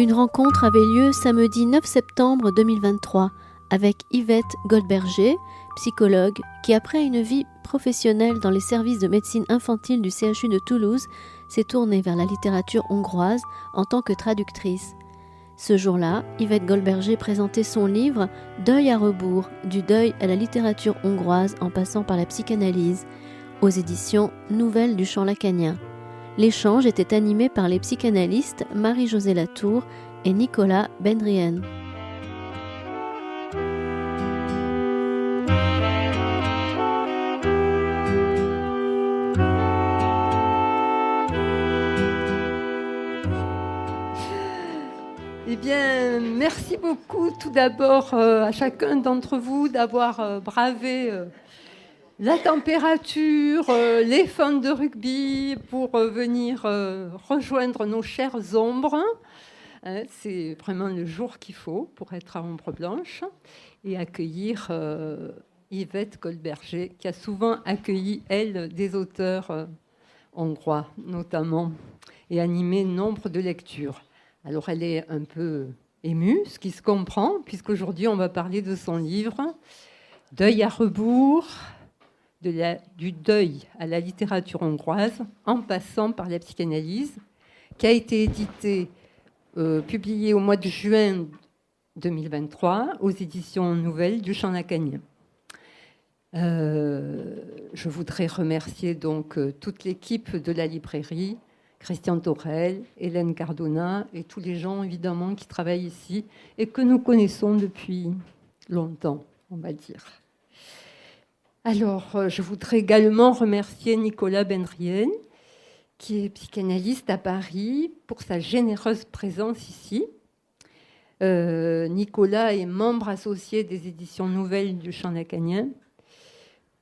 Une rencontre avait lieu samedi 9 septembre 2023 avec Yvette Goldberger, psychologue, qui après une vie professionnelle dans les services de médecine infantile du CHU de Toulouse, s'est tournée vers la littérature hongroise en tant que traductrice. Ce jour-là, Yvette Goldberger présentait son livre « Deuil à rebours, du deuil à la littérature hongroise en passant par la psychanalyse » aux éditions Nouvelles du Champ lacanien. L'échange était animé par les psychanalystes Marie-Josée Latour et Nicolas Bendrien. Eh bien, merci beaucoup tout d'abord à chacun d'entre vous d'avoir bravé la température, les fans de rugby pour venir rejoindre nos chères ombres. C'est vraiment le jour qu'il faut pour être à ombre blanche et accueillir Yvette Goldberger, qui a souvent accueilli, elle, des auteurs hongrois notamment, et animé nombre de lectures. Alors elle est un peu émue, ce qui se comprend, puisqu'aujourd'hui on va parler de son livre « Deuil à rebours », du deuil à la littérature hongroise, en passant par la psychanalyse, qui a été édité, publié au mois de juin 2023 aux éditions Nouvelles du Champ lacanien. Je voudrais remercier donc toute l'équipe de la librairie, Christian Torel, Hélène Cardona et tous les gens évidemment qui travaillent ici et que nous connaissons depuis longtemps, on va dire. Alors, je voudrais également remercier Nicolas Bendrien, qui est psychanalyste à Paris, pour sa généreuse présence ici. Nicolas est membre associé des éditions Nouvelles du Champ lacanien,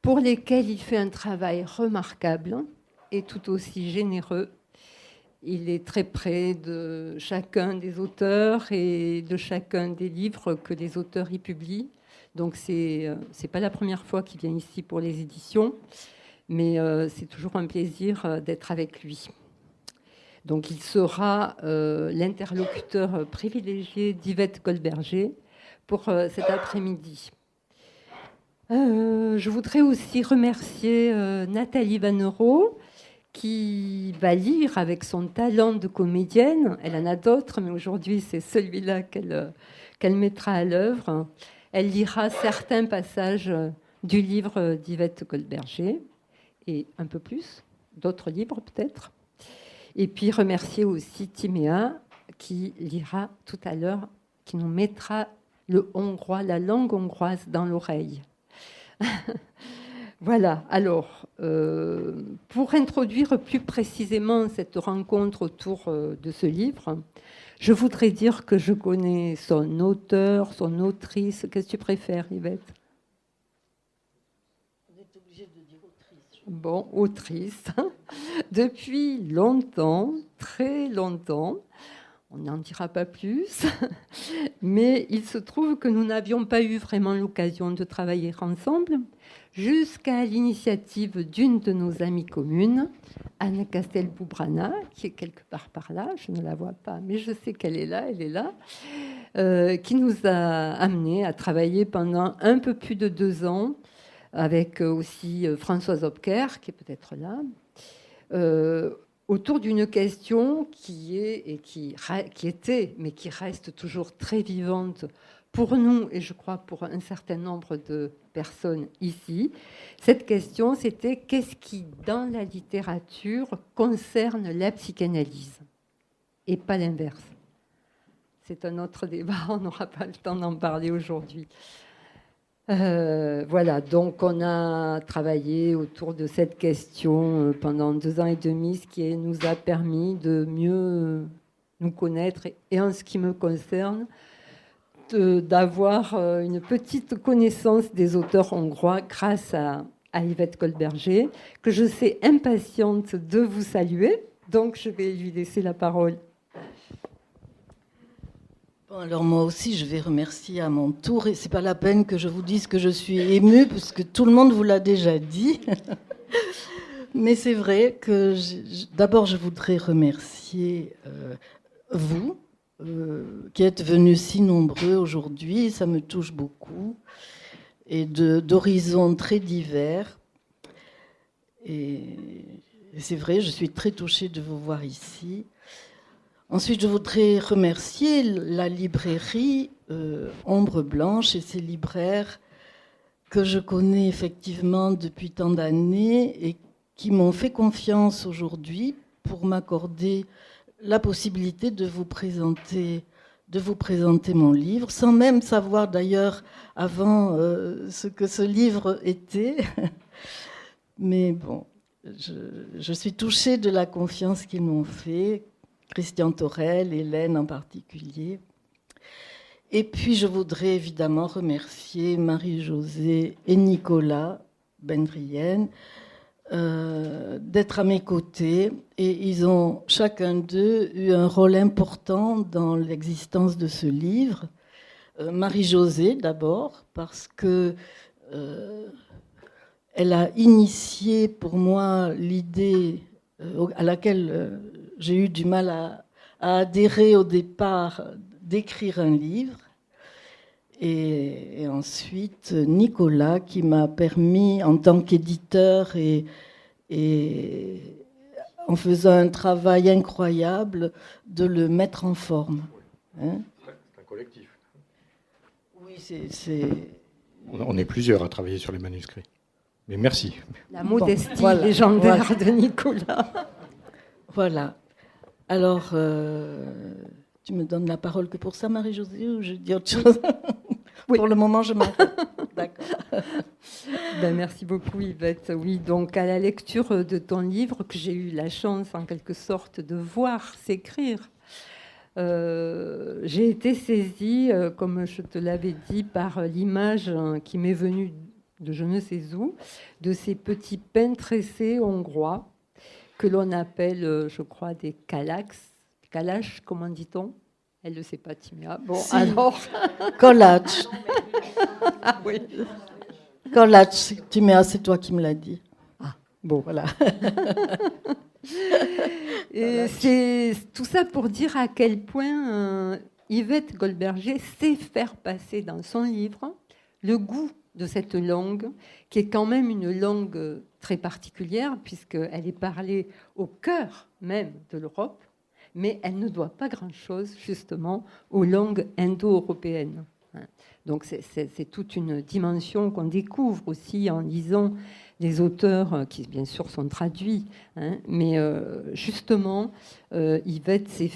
pour lesquelles il fait un travail remarquable et tout aussi généreux. Il est très près de chacun des auteurs et de chacun des livres que les auteurs y publient. Donc, c'est pas la première fois qu'il vient ici pour les éditions, mais c'est toujours un plaisir d'être avec lui. Donc, il sera l'interlocuteur privilégié d'Yvette Goldberger pour cet après-midi. Je voudrais aussi remercier Nathalie Vannereau, qui va lire avec son talent de comédienne. Elle en a d'autres, mais aujourd'hui, c'est celui-là qu'elle mettra à l'œuvre. Elle lira certains passages du livre d'Yvette Goldberger et un peu plus, d'autres livres peut-être. Et puis remercier aussi Timéa qui lira tout à l'heure, qui nous mettra le hongrois, la langue hongroise dans l'oreille. Voilà, alors, pour introduire plus précisément cette rencontre autour de ce livre, je voudrais dire que je connais son auteur, son autrice. Qu'est-ce que tu préfères, Yvette ? On est obligé de dire autrice. Bon, autrice. Depuis longtemps, très longtemps. On n'en dira pas plus. Mais il se trouve que nous n'avions pas eu vraiment l'occasion de travailler ensemble jusqu'à l'initiative d'une de nos amies communes, Anne Castelboubrana, qui est quelque part par là, je ne la vois pas, mais je sais qu'elle est là, elle est là, qui nous a amenés à travailler pendant un peu plus de 2 ans, avec aussi Françoise Hopker, qui est peut-être là, autour d'une question qui était, mais qui reste toujours très vivante pour nous, et je crois pour un certain nombre de personnes ici. Cette question, c'était qu'est-ce qui, dans la littérature, concerne la psychanalyse et pas l'inverse. C'est un autre débat, on n'aura pas le temps d'en parler aujourd'hui. Voilà, donc on a travaillé autour de cette question pendant 2 ans et demi, ce qui nous a permis de mieux nous connaître et en ce qui me concerne, d'avoir une petite connaissance des auteurs hongrois grâce à Yvette Goldberger, que je sais impatiente de vous saluer. Donc, je vais lui laisser la parole. Bon, alors moi aussi, je vais remercier à mon tour. Et c'est pas la peine que je vous dise que je suis émue, parce que tout le monde vous l'a déjà dit. Mais c'est vrai que d'abord, je voudrais remercier vous, qui êtes venus si nombreux aujourd'hui. Ça me touche beaucoup. Et d'horizons très divers. Et c'est vrai, je suis très touchée de vous voir ici. Ensuite, je voudrais remercier la librairie Ombre Blanche et ses libraires que je connais effectivement depuis tant d'années et qui m'ont fait confiance aujourd'hui pour m'accorder la possibilité de vous présenter mon livre, sans même savoir d'ailleurs avant ce que ce livre était. Mais bon, je suis touchée de la confiance qu'ils m'ont fait, Christian Thorel, Hélène en particulier. Et puis je voudrais évidemment remercier Marie-Josée et Nicolas Bendrienne d'être à mes côtés, et ils ont chacun d'eux eu un rôle important dans l'existence de ce livre. Marie-Josée d'abord, parce que elle a initié pour moi l'idée à laquelle j'ai eu du mal à adhérer au départ, d'écrire un livre. Et ensuite, Nicolas, qui m'a permis, en tant qu'éditeur et en faisant un travail incroyable, de le mettre en forme. Hein? C'est un collectif. Oui, c'est... On est plusieurs à travailler sur les manuscrits. Mais merci. La modestie légendaire de Nicolas. Voilà. Alors, tu me donnes la parole que pour ça, Marie-Josée, ou je dis autre chose? Oui. Pour le moment, je m'arrête. D'accord. Merci beaucoup, Yvette. Oui, donc à la lecture de ton livre, que j'ai eu la chance, en quelque sorte, de voir s'écrire, j'ai été saisie, comme je te l'avais dit, par l'image qui m'est venue de je ne sais où, de ces petits pins tressés hongrois que l'on appelle, je crois, des kalash, comment dit-on? Elle ne sait pas, Timéa. Bon, si. Alors... Kolach. Ah oui. Kolach, Timéa, c'est toi qui me l'as dit. Ah, bon, voilà. Et c'est tout ça pour dire à quel point Yvette Goldberger sait faire passer dans son livre le goût de cette langue, qui est quand même une langue très particulière, puisqu'elle est parlée au cœur même de l'Europe, mais elle ne doit pas grand-chose, justement, aux langues indo-européennes. Donc c'est toute une dimension qu'on découvre aussi en lisant les auteurs qui, bien sûr, sont traduits. Mais justement, Yvette s'est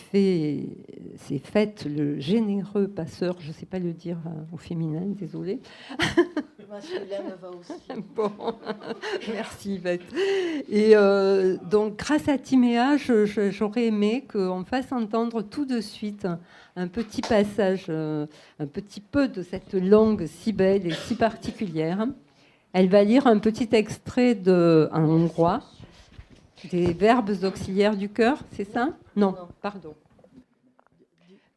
faite le généreux passeur, je ne sais pas le dire au féminin, désolée. Masculin va aussi. Bon, merci Yvette. Et donc, grâce à Timéa, j'aurais aimé qu'on fasse entendre tout de suite un petit passage, un petit peu de cette langue si belle et si particulière. Elle va lire un petit extrait en hongrois, des verbes auxiliaires du cœur, c'est ça? Non, pardon.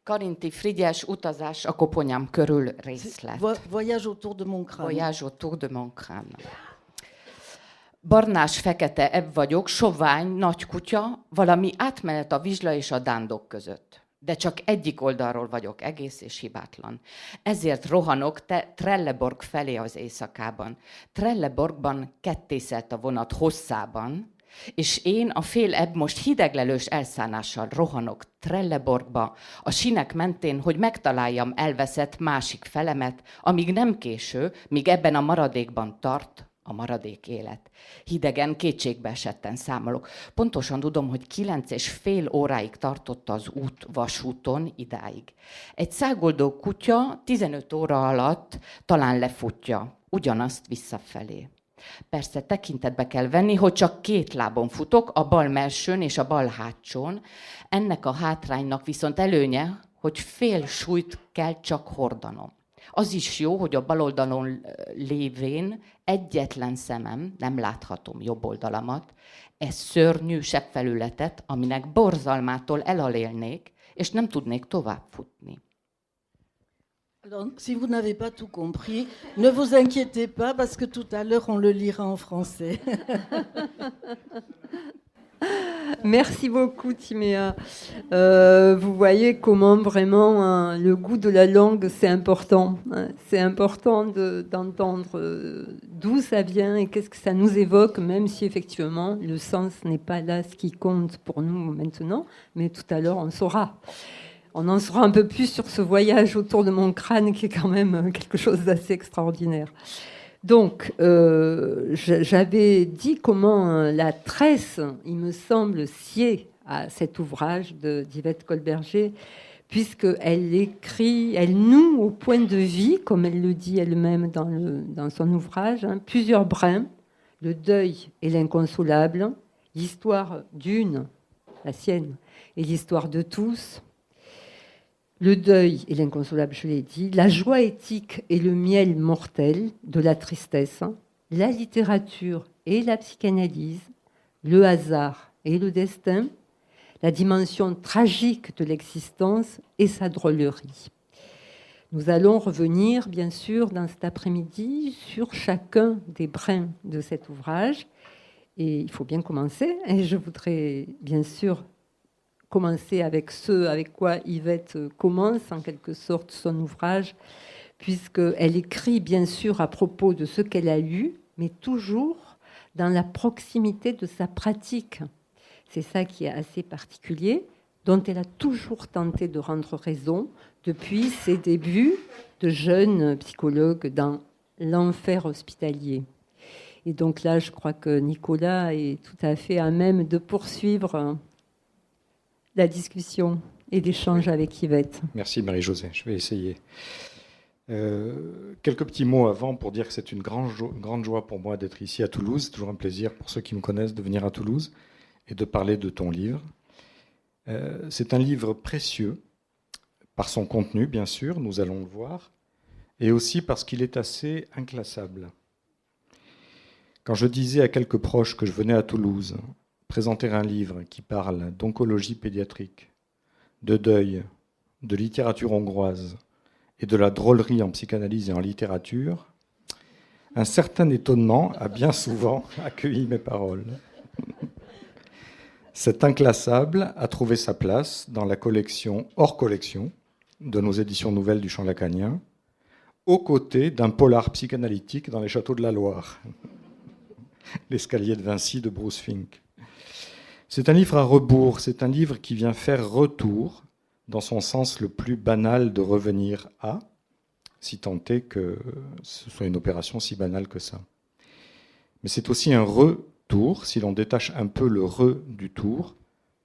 Karinti Frigyes utazás a koponyám körül részlet. Voyage autour de mon crâne. Voyage autour de mon crâne. Barnás-fekete ebb vagyok, sovány, nagy kutya, valami átmenet a vizsla és a dándok között. De csak egyik oldalról vagyok egész és hibátlan. Ezért rohanok Trelleborg felé az éjszakában. Trelleborgban kettészelt a vonat hosszában, és én a fél ebb most hideglelős elszánással rohanok Trelleborgba, a sinek mentén, hogy megtaláljam elveszett másik felemet, amíg nem késő, míg ebben a maradékban tart a maradék élet. Hidegen, kétségbe esetten számolok. Pontosan tudom, hogy 9,5 óráig tartott az út vasúton idáig. Egy szágoldó kutya 15 óra alatt talán lefutja ugyanazt visszafelé. Persze tekintetbe kell venni, hogy csak 2 lábon futok, a bal melsőn és a bal hátsón. Ennek a hátránynak viszont előnye, hogy fél súlyt kell csak hordanom. Az is jó, hogy a bal oldalon lévén egyetlen szemem, nem láthatom jobb oldalamat, ez szörnyű sebbfelületet, aminek borzalmától elalélnék, és nem tudnék tovább futni. Alors, si vous n'avez pas tout compris, ne vous inquiétez pas, parce que tout à l'heure, on le lira en français. Merci beaucoup, Timéa. Vous voyez comment vraiment le goût de la langue, c'est important. C'est important d'entendre d'où ça vient et qu'est-ce que ça nous évoque, même si effectivement le sens n'est pas là ce qui compte pour nous maintenant, mais tout à l'heure on saura. On en saura un peu plus sur ce voyage autour de mon crâne qui est quand même quelque chose d'assez extraordinaire. Donc, j'avais dit comment la tresse, il me semble, sied à cet ouvrage d'Yvette Goldberger, puisqu'elle écrit, elle noue au point de vie, comme elle le dit elle-même dans son ouvrage, plusieurs brins, le deuil et l'inconsolable, l'histoire d'une, la sienne, et l'histoire de tous, le deuil et l'inconsolable, je l'ai dit, la joie éthique et le miel mortel de la tristesse, la littérature et la psychanalyse, le hasard et le destin, la dimension tragique de l'existence et sa drôlerie. Nous allons revenir, bien sûr, dans cet après-midi, sur chacun des brins de cet ouvrage. Et il faut bien commencer. Et je voudrais, bien sûr, commencer avec ce avec quoi Yvette commence en quelque sorte son ouvrage, puisqu'elle écrit bien sûr à propos de ce qu'elle a lu, mais toujours dans la proximité de sa pratique. C'est ça qui est assez particulier, dont elle a toujours tenté de rendre raison depuis ses débuts de jeune psychologue dans l'enfer hospitalier. Et donc là, je crois que Nicolas est tout à fait à même de poursuivre la discussion et l'échange avec Yvette. Merci Marie-Josée, je vais essayer. Quelques petits mots avant pour dire que c'est une grande joie pour moi d'être ici à Toulouse. C'est toujours un plaisir pour ceux qui me connaissent de venir à Toulouse et de parler de ton livre. C'est un livre précieux par son contenu, bien sûr, nous allons le voir, et aussi parce qu'il est assez inclassable. Quand je disais à quelques proches que je venais à Toulouse présenter un livre qui parle d'oncologie pédiatrique, de deuil, de littérature hongroise et de la drôlerie en psychanalyse et en littérature, un certain étonnement a bien souvent accueilli mes paroles. Cet inclassable a trouvé sa place dans la collection hors collection de nos éditions nouvelles du Champ lacanien, aux côtés d'un polar psychanalytique dans les châteaux de la Loire, L'escalier de Vinci de Bruce Fink. C'est un livre à rebours, c'est un livre qui vient faire retour, dans son sens le plus banal de revenir à, si tant est que ce soit une opération si banale que ça. Mais c'est aussi un retour, si l'on détache un peu le du tour,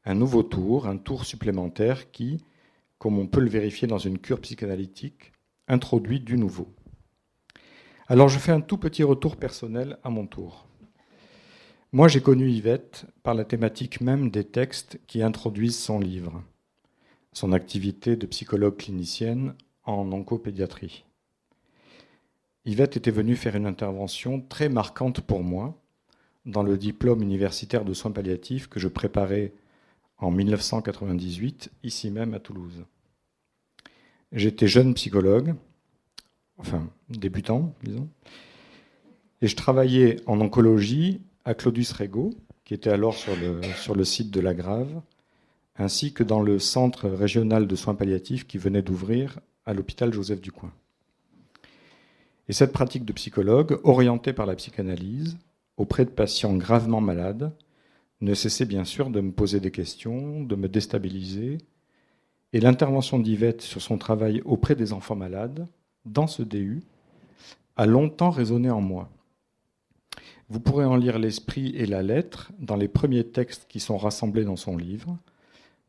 un nouveau tour, un tour supplémentaire qui, comme on peut le vérifier dans une cure psychanalytique, introduit du nouveau. Alors je fais un tout petit retour personnel à mon tour. Moi, j'ai connu Yvette par la thématique même des textes qui introduisent son livre, son activité de psychologue clinicienne en oncopédiatrie. Yvette était venue faire une intervention très marquante pour moi dans le diplôme universitaire de soins palliatifs que je préparais en 1998, ici même à Toulouse. J'étais jeune psychologue, enfin débutant, disons, et je travaillais en oncologie à Claudius Regaud, qui était alors sur le site de la Grave, ainsi que dans le centre régional de soins palliatifs qui venait d'ouvrir à l'hôpital Joseph Ducoing. Et cette pratique de psychologue, orientée par la psychanalyse, auprès de patients gravement malades, ne cessait bien sûr de me poser des questions, de me déstabiliser, et l'intervention d'Yvette sur son travail auprès des enfants malades, dans ce DU, a longtemps résonné en moi. Vous pourrez en lire l'esprit et la lettre dans les premiers textes qui sont rassemblés dans son livre,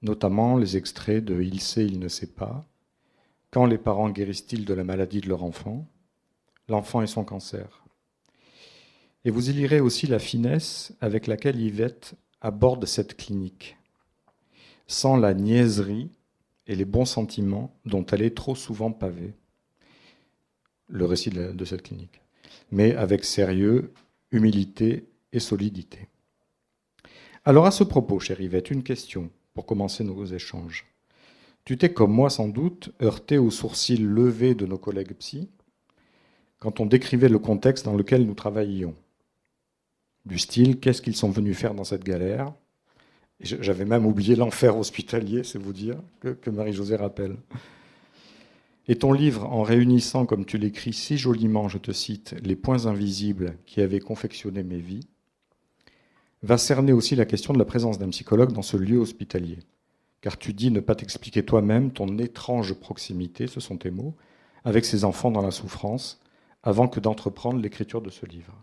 notamment les extraits de « Il sait, il ne sait pas »,« Quand les parents guérissent-ils de la maladie de leur enfant ?», « L'enfant et son cancer ». Et vous y lirez aussi la finesse avec laquelle Yvette aborde cette clinique, sans la niaiserie et les bons sentiments dont elle est trop souvent pavée, le récit de cette clinique, mais avec sérieux, humilité et solidité. Alors à ce propos, chère Yvette, une question pour commencer nos échanges. Tu t'es, comme moi sans doute, heurté aux sourcils levés de nos collègues psy quand on décrivait le contexte dans lequel nous travaillions. Du style, qu'est-ce qu'ils sont venus faire dans cette galère ? Et j'avais même oublié l'enfer hospitalier, c'est vous dire, que Marie-Josée rappelle. Et ton livre, en réunissant, comme tu l'écris si joliment, je te cite, les points invisibles qui avaient confectionné mes vies, va cerner aussi la question de la présence d'un psychologue dans ce lieu hospitalier. Car tu dis ne pas t'expliquer toi-même ton étrange proximité, ce sont tes mots, avec ces enfants dans la souffrance, avant que d'entreprendre l'écriture de ce livre.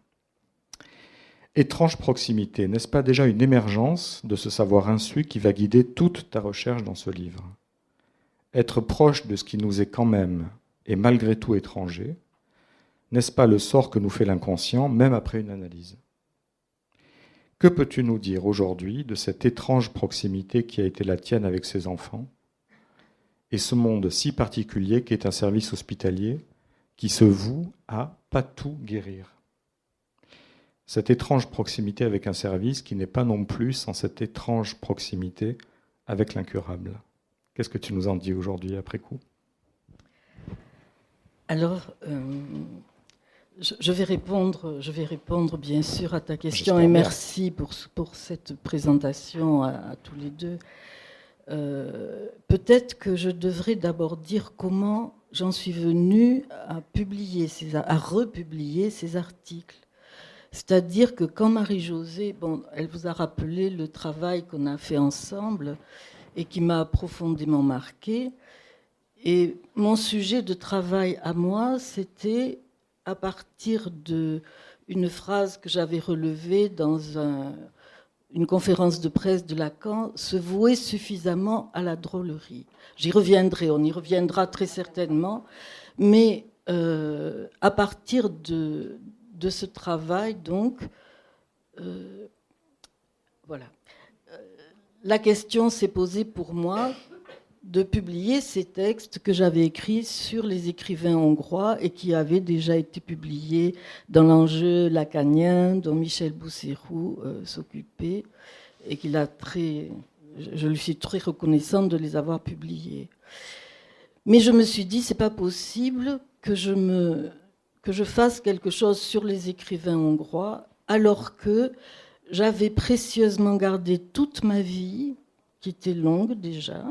Étrange proximité, n'est-ce pas déjà une émergence de ce savoir insu qui va guider toute ta recherche dans ce livre ? Être proche de ce qui nous est quand même et malgré tout étranger, n'est-ce pas le sort que nous fait l'inconscient, même après une analyse ? Que peux-tu nous dire aujourd'hui de cette étrange proximité qui a été la tienne avec ces enfants et ce monde si particulier qu'est un service hospitalier qui se voue à pas tout guérir ? Cette étrange proximité avec un service qui n'est pas non plus sans cette étrange proximité avec l'incurable. Qu'est-ce que tu nous en dis aujourd'hui après coup ? Alors, je vais répondre bien sûr à ta question. J'espère Et bien. merci pour cette présentation à tous les deux. Peut-être que je devrais d'abord dire comment j'en suis venue à republier ces articles. C'est-à-dire que quand Marie-Josée, elle vous a rappelé le travail qu'on a fait ensemble et qui m'a profondément marquée. Et mon sujet de travail à moi, c'était à partir d'une phrase que j'avais relevée dans une conférence de presse de Lacan, se vouer suffisamment à la drôlerie. J'y reviendrai, on y reviendra très certainement, mais à partir de ce travail, donc, voilà. La question s'est posée pour moi de publier ces textes que j'avais écrits sur les écrivains hongrois et qui avaient déjà été publiés dans l'enjeu lacanien dont Michel Bousséroux s'occupait et je lui suis très reconnaissante de les avoir publiés. Mais je me suis dit, c'est pas possible que je fasse quelque chose sur les écrivains hongrois alors que j'avais précieusement gardé toute ma vie, qui était longue déjà,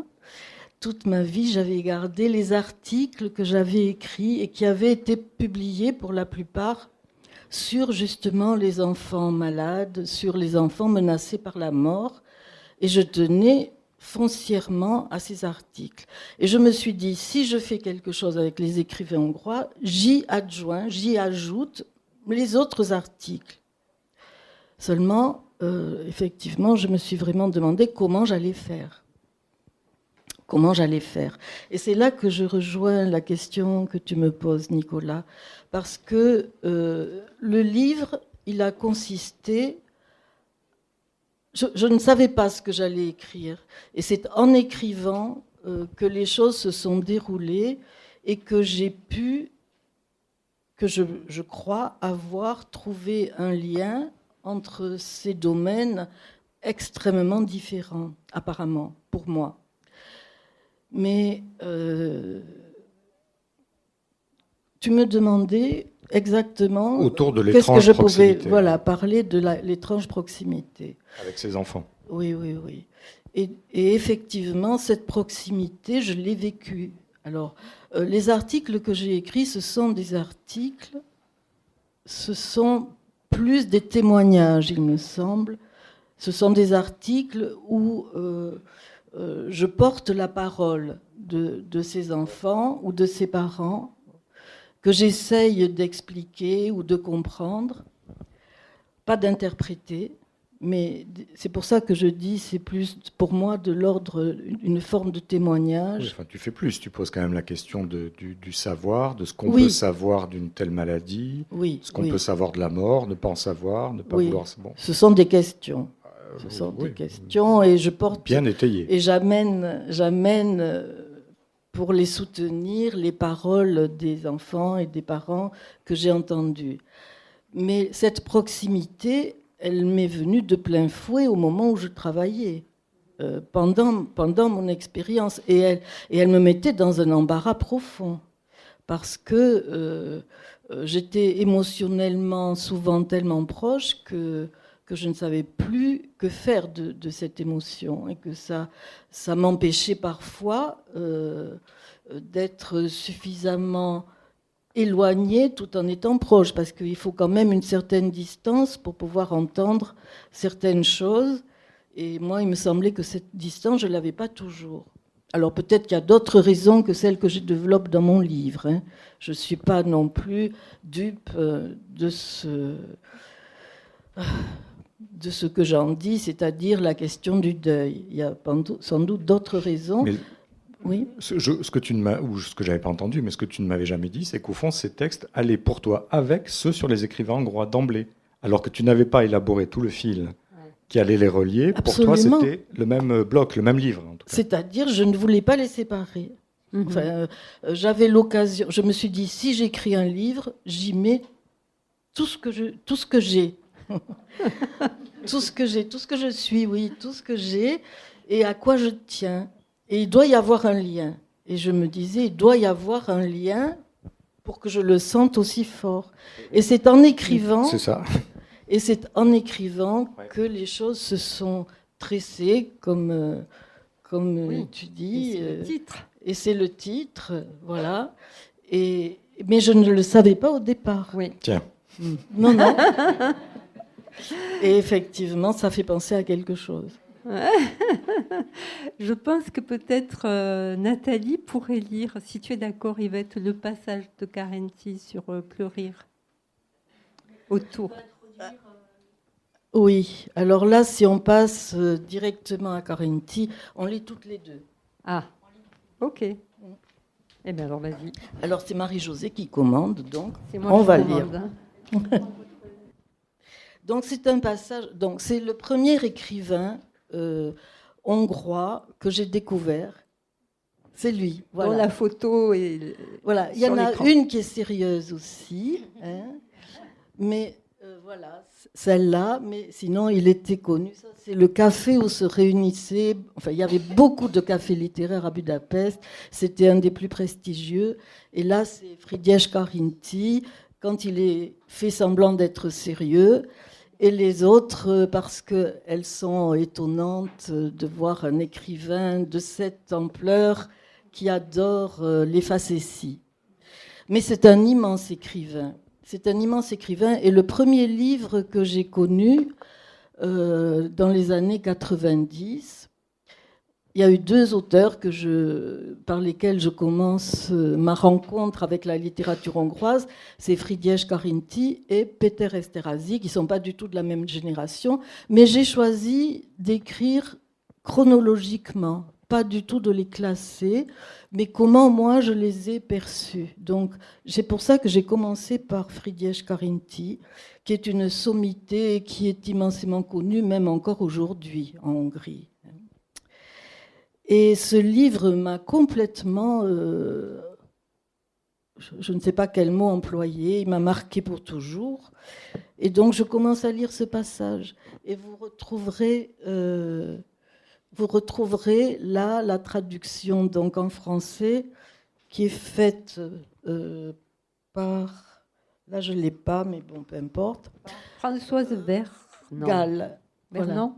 toute ma vie, j'avais gardé les articles que j'avais écrits et qui avaient été publiés pour la plupart sur justement les enfants malades, sur les enfants menacés par la mort. Et je tenais foncièrement à ces articles. Et je me suis dit, si je fais quelque chose avec les écrivains hongrois, j'y ajoute les autres articles. Seulement, effectivement, je me suis vraiment demandé comment j'allais faire. Et c'est là que je rejoins la question que tu me poses, Nicolas, parce que le livre, il a consisté... Je ne savais pas ce que j'allais écrire, et c'est en écrivant que les choses se sont déroulées et que je crois avoir trouvé un lien entre ces domaines extrêmement différents, apparemment, pour moi. Mais tu me demandais exactement autour de qu'est-ce que je proximité, pouvais parler de l'étrange proximité. Avec ses enfants. Oui. Et effectivement, cette proximité, je l'ai vécue. Alors, les articles que j'ai écrits, ce sont plus des témoignages, il me semble. Ce sont des articles où je porte la parole de ces enfants ou de ces parents que j'essaye d'expliquer ou de comprendre, pas d'interpréter, mais c'est pour ça que je dis c'est plus pour moi de l'ordre, une forme de témoignage. Oui, enfin, tu fais plus, tu poses quand même la question du savoir, de ce qu'on peut savoir d'une telle maladie, ce qu'on peut savoir de la mort, ne pas en savoir, ne pas vouloir... Bon. Ce sont des questions. Des questions et je porte... Bien étayées. Et j'amène pour les soutenir les paroles des enfants et des parents que j'ai entendues. Mais cette proximité, elle m'est venue de plein fouet au moment où je travaillais, pendant mon expérience. Et elle me mettait dans un embarras profond, parce que j'étais émotionnellement souvent tellement proche que que je ne savais plus que faire de cette émotion et que ça m'empêchait parfois d'être suffisamment éloignée tout en étant proche, parce qu'il faut quand même une certaine distance pour pouvoir entendre certaines choses. Et moi, il me semblait que cette distance, je ne l'avais pas toujours. Alors peut-être qu'il y a d'autres raisons que celles que je développe dans mon livre. Hein. Je ne suis pas non plus dupe de ce que j'en dis, c'est-à-dire la question du deuil. Il y a sans doute d'autres raisons. Mais oui. Ce que tu ne m'as, ou ce que j'avais pas entendu, mais ce que tu ne m'avais jamais dit, c'est qu'au fond, ces textes allaient pour toi avec ceux sur les écrivains hongrois d'emblée, alors que tu n'avais pas élaboré tout le fil qui allait les relier. Absolument. Pour toi, c'était le même bloc, le même livre. En tout cas. C'est-à-dire, je ne voulais pas les séparer. Enfin, j'avais l'occasion. Je me suis dit, si j'écris un livre, j'y mets tout ce que j'ai. tout ce que j'ai, tout ce que je suis, oui, tout ce que j'ai et à quoi je tiens. Et il doit y avoir un lien. Et je me disais, il doit y avoir un lien pour que je le sente aussi fort. Et c'est en écrivant. C'est ça. Et c'est en écrivant que les choses se sont tressées, comme oui, tu dis. Et c'est le titre. Et c'est le titre, voilà. Mais je ne le savais pas au départ. Oui. Tiens. Non. Et effectivement, ça fait penser à quelque chose. Je pense que peut-être Nathalie pourrait lire, si tu es d'accord, Yvette, le passage de Carenti sur Pleurir. Autour. Oui, alors là, si on passe directement à Carenti, on lit toutes les deux. Ah, ok. Eh bien alors, vas-y. Alors c'est Marie-Josée qui commande, donc C'est moi on qui va commande, lire. hein. Donc c'est un passage. Donc c'est le premier écrivain hongrois que j'ai découvert. C'est lui. Voilà. Dont la photo est. Voilà. Il y en a l'écran. une qui est sérieuse aussi, hein, mais voilà, celle-là. Mais sinon, il était connu. Ça, c'est le café où se réunissaient. Enfin, il y avait beaucoup de cafés littéraires à Budapest. C'était un des plus prestigieux. Et là, c'est Frigyes Karinthy quand il est fait semblant d'être sérieux. Et les autres, parce qu'elles sont étonnantes de voir un écrivain de cette ampleur qui adore les facéties. Mais c'est un immense écrivain. C'est un immense écrivain. Et le premier livre que j'ai connu dans les années 90, il y a eu deux auteurs par lesquels je commence ma rencontre avec la littérature hongroise. C'est Frigyes Karinthy et Péter Esterházy, qui ne sont pas du tout de la même génération. Mais j'ai choisi d'écrire chronologiquement, pas du tout de les classer, mais comment moi je les ai perçus. Donc c'est pour ça que j'ai commencé par Frigyes Karinthy, qui est une sommité et qui est immensément connue, même encore aujourd'hui en Hongrie. Et ce livre m'a complètement, je ne sais pas quel mot employer, il m'a marqué pour toujours. Et donc je commence à lire ce passage. Et vous retrouverez là la traduction donc en français qui est faite par, là je ne l'ai pas, mais bon, peu importe. Françoise Gall. Vernon. Voilà.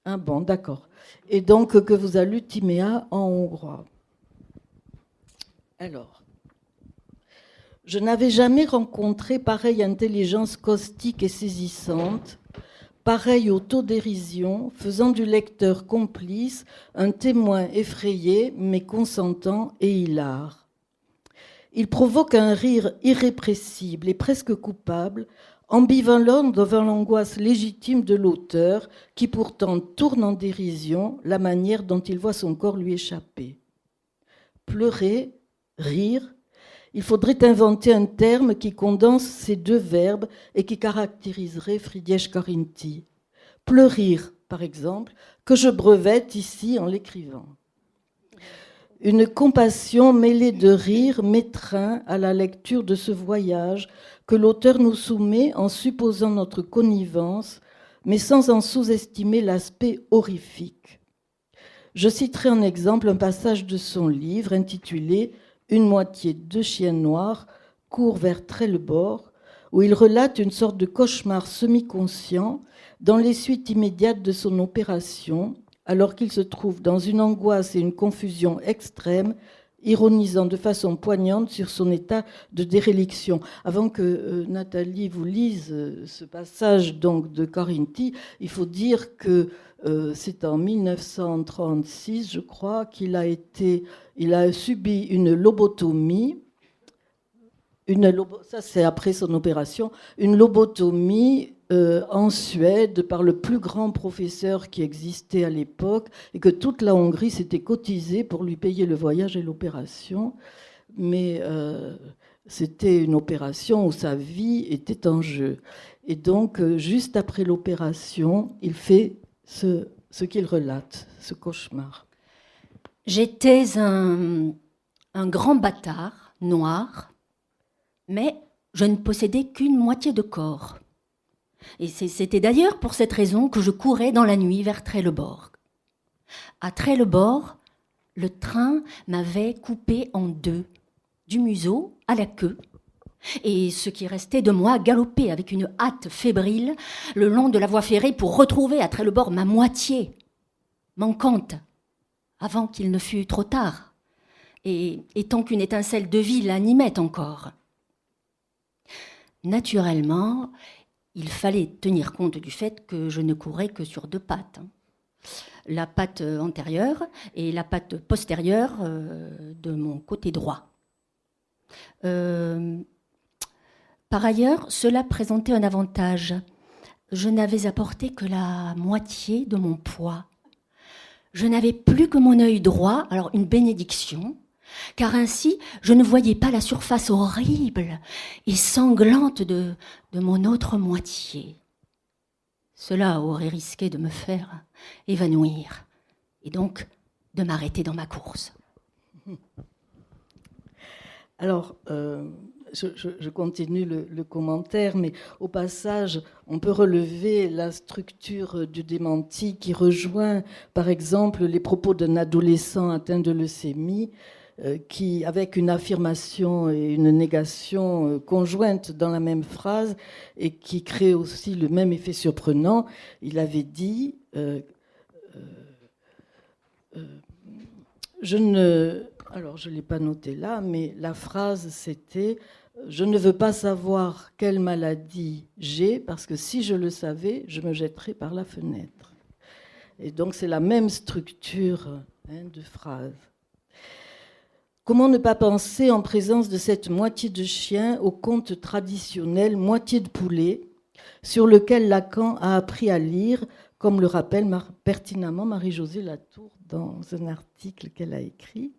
Ah bon, d'accord. Et donc que vous a lu Timéa en hongrois. Alors, je n'avais jamais rencontré pareille intelligence caustique et saisissante, pareille autodérision, faisant du lecteur complice un témoin effrayé, mais consentant et hilar. Il provoque un rire irrépressible et presque coupable, ambivalent devant l'angoisse légitime de l'auteur, qui pourtant tourne en dérision la manière dont il voit son corps lui échapper. Pleurer, rire, il faudrait inventer un terme qui condense ces deux verbes et qui caractériserait Frigyes Karinthy. Pleurir, par exemple, que je brevette ici en l'écrivant. Une compassion mêlée de rire m'étreint à la lecture de ce voyage que l'auteur nous soumet en supposant notre connivence, mais sans en sous-estimer l'aspect horrifique. Je citerai en exemple un passage de son livre intitulé « Une moitié de chien noir court vers Trelleborg » où il relate une sorte de cauchemar semi-conscient dans les suites immédiates de son opération, alors qu'il se trouve dans une angoisse et une confusion extrêmes, ironisant de façon poignante sur son état de déréliction. Avant que Nathalie vous lise ce passage donc de Carinti, il faut dire que c'est en 1936, je crois, qu'il a subi une lobotomie. Ça, c'est après son opération. Une lobotomie en Suède par le plus grand professeur qui existait à l'époque, et que toute la Hongrie s'était cotisée pour lui payer le voyage et l'opération. Mais c'était une opération où sa vie était en jeu. Et donc, juste après l'opération, il fait ce qu'il relate, ce cauchemar. J'étais un grand bâtard, noir, mais je ne possédais qu'une moitié de corps. Et c'était d'ailleurs pour cette raison que je courais dans la nuit vers Trelleborg. À Trelleborg, le train m'avait coupé en deux, du museau à la queue, et ce qui restait de moi galopait avec une hâte fébrile le long de la voie ferrée pour retrouver à Trelleborg ma moitié, manquante, avant qu'il ne fût trop tard, et tant qu'une étincelle de vie l'animait encore. Naturellement, il fallait tenir compte du fait que je ne courais que sur deux pattes. La patte antérieure et la patte postérieure de mon côté droit. Par ailleurs, cela présentait un avantage. Je n'avais apporté que la moitié de mon poids. Je n'avais plus que mon œil droit, alors une bénédiction, car ainsi je ne voyais pas la surface horrible et sanglante de mon autre moitié. Cela aurait risqué de me faire évanouir et donc de m'arrêter dans ma course. Alors, je continue le commentaire, mais au passage, on peut relever la structure du démenti qui rejoint, par exemple, les propos d'un adolescent atteint de leucémie, qui, avec une affirmation et une négation conjointes dans la même phrase, et qui crée aussi le même effet surprenant. Il avait dit alors, je ne l'ai pas noté là, mais la phrase, c'était « Je ne veux pas savoir quelle maladie j'ai, parce que si je le savais, je me jetterais par la fenêtre. » Et donc, c'est la même structure de phrase. Comment ne pas penser, en présence de cette moitié de chien, au conte traditionnel « Moitié de poulet », sur lequel Lacan a appris à lire, comme le rappelle pertinemment Marie-Josée Latour dans un article qu'elle a écrit.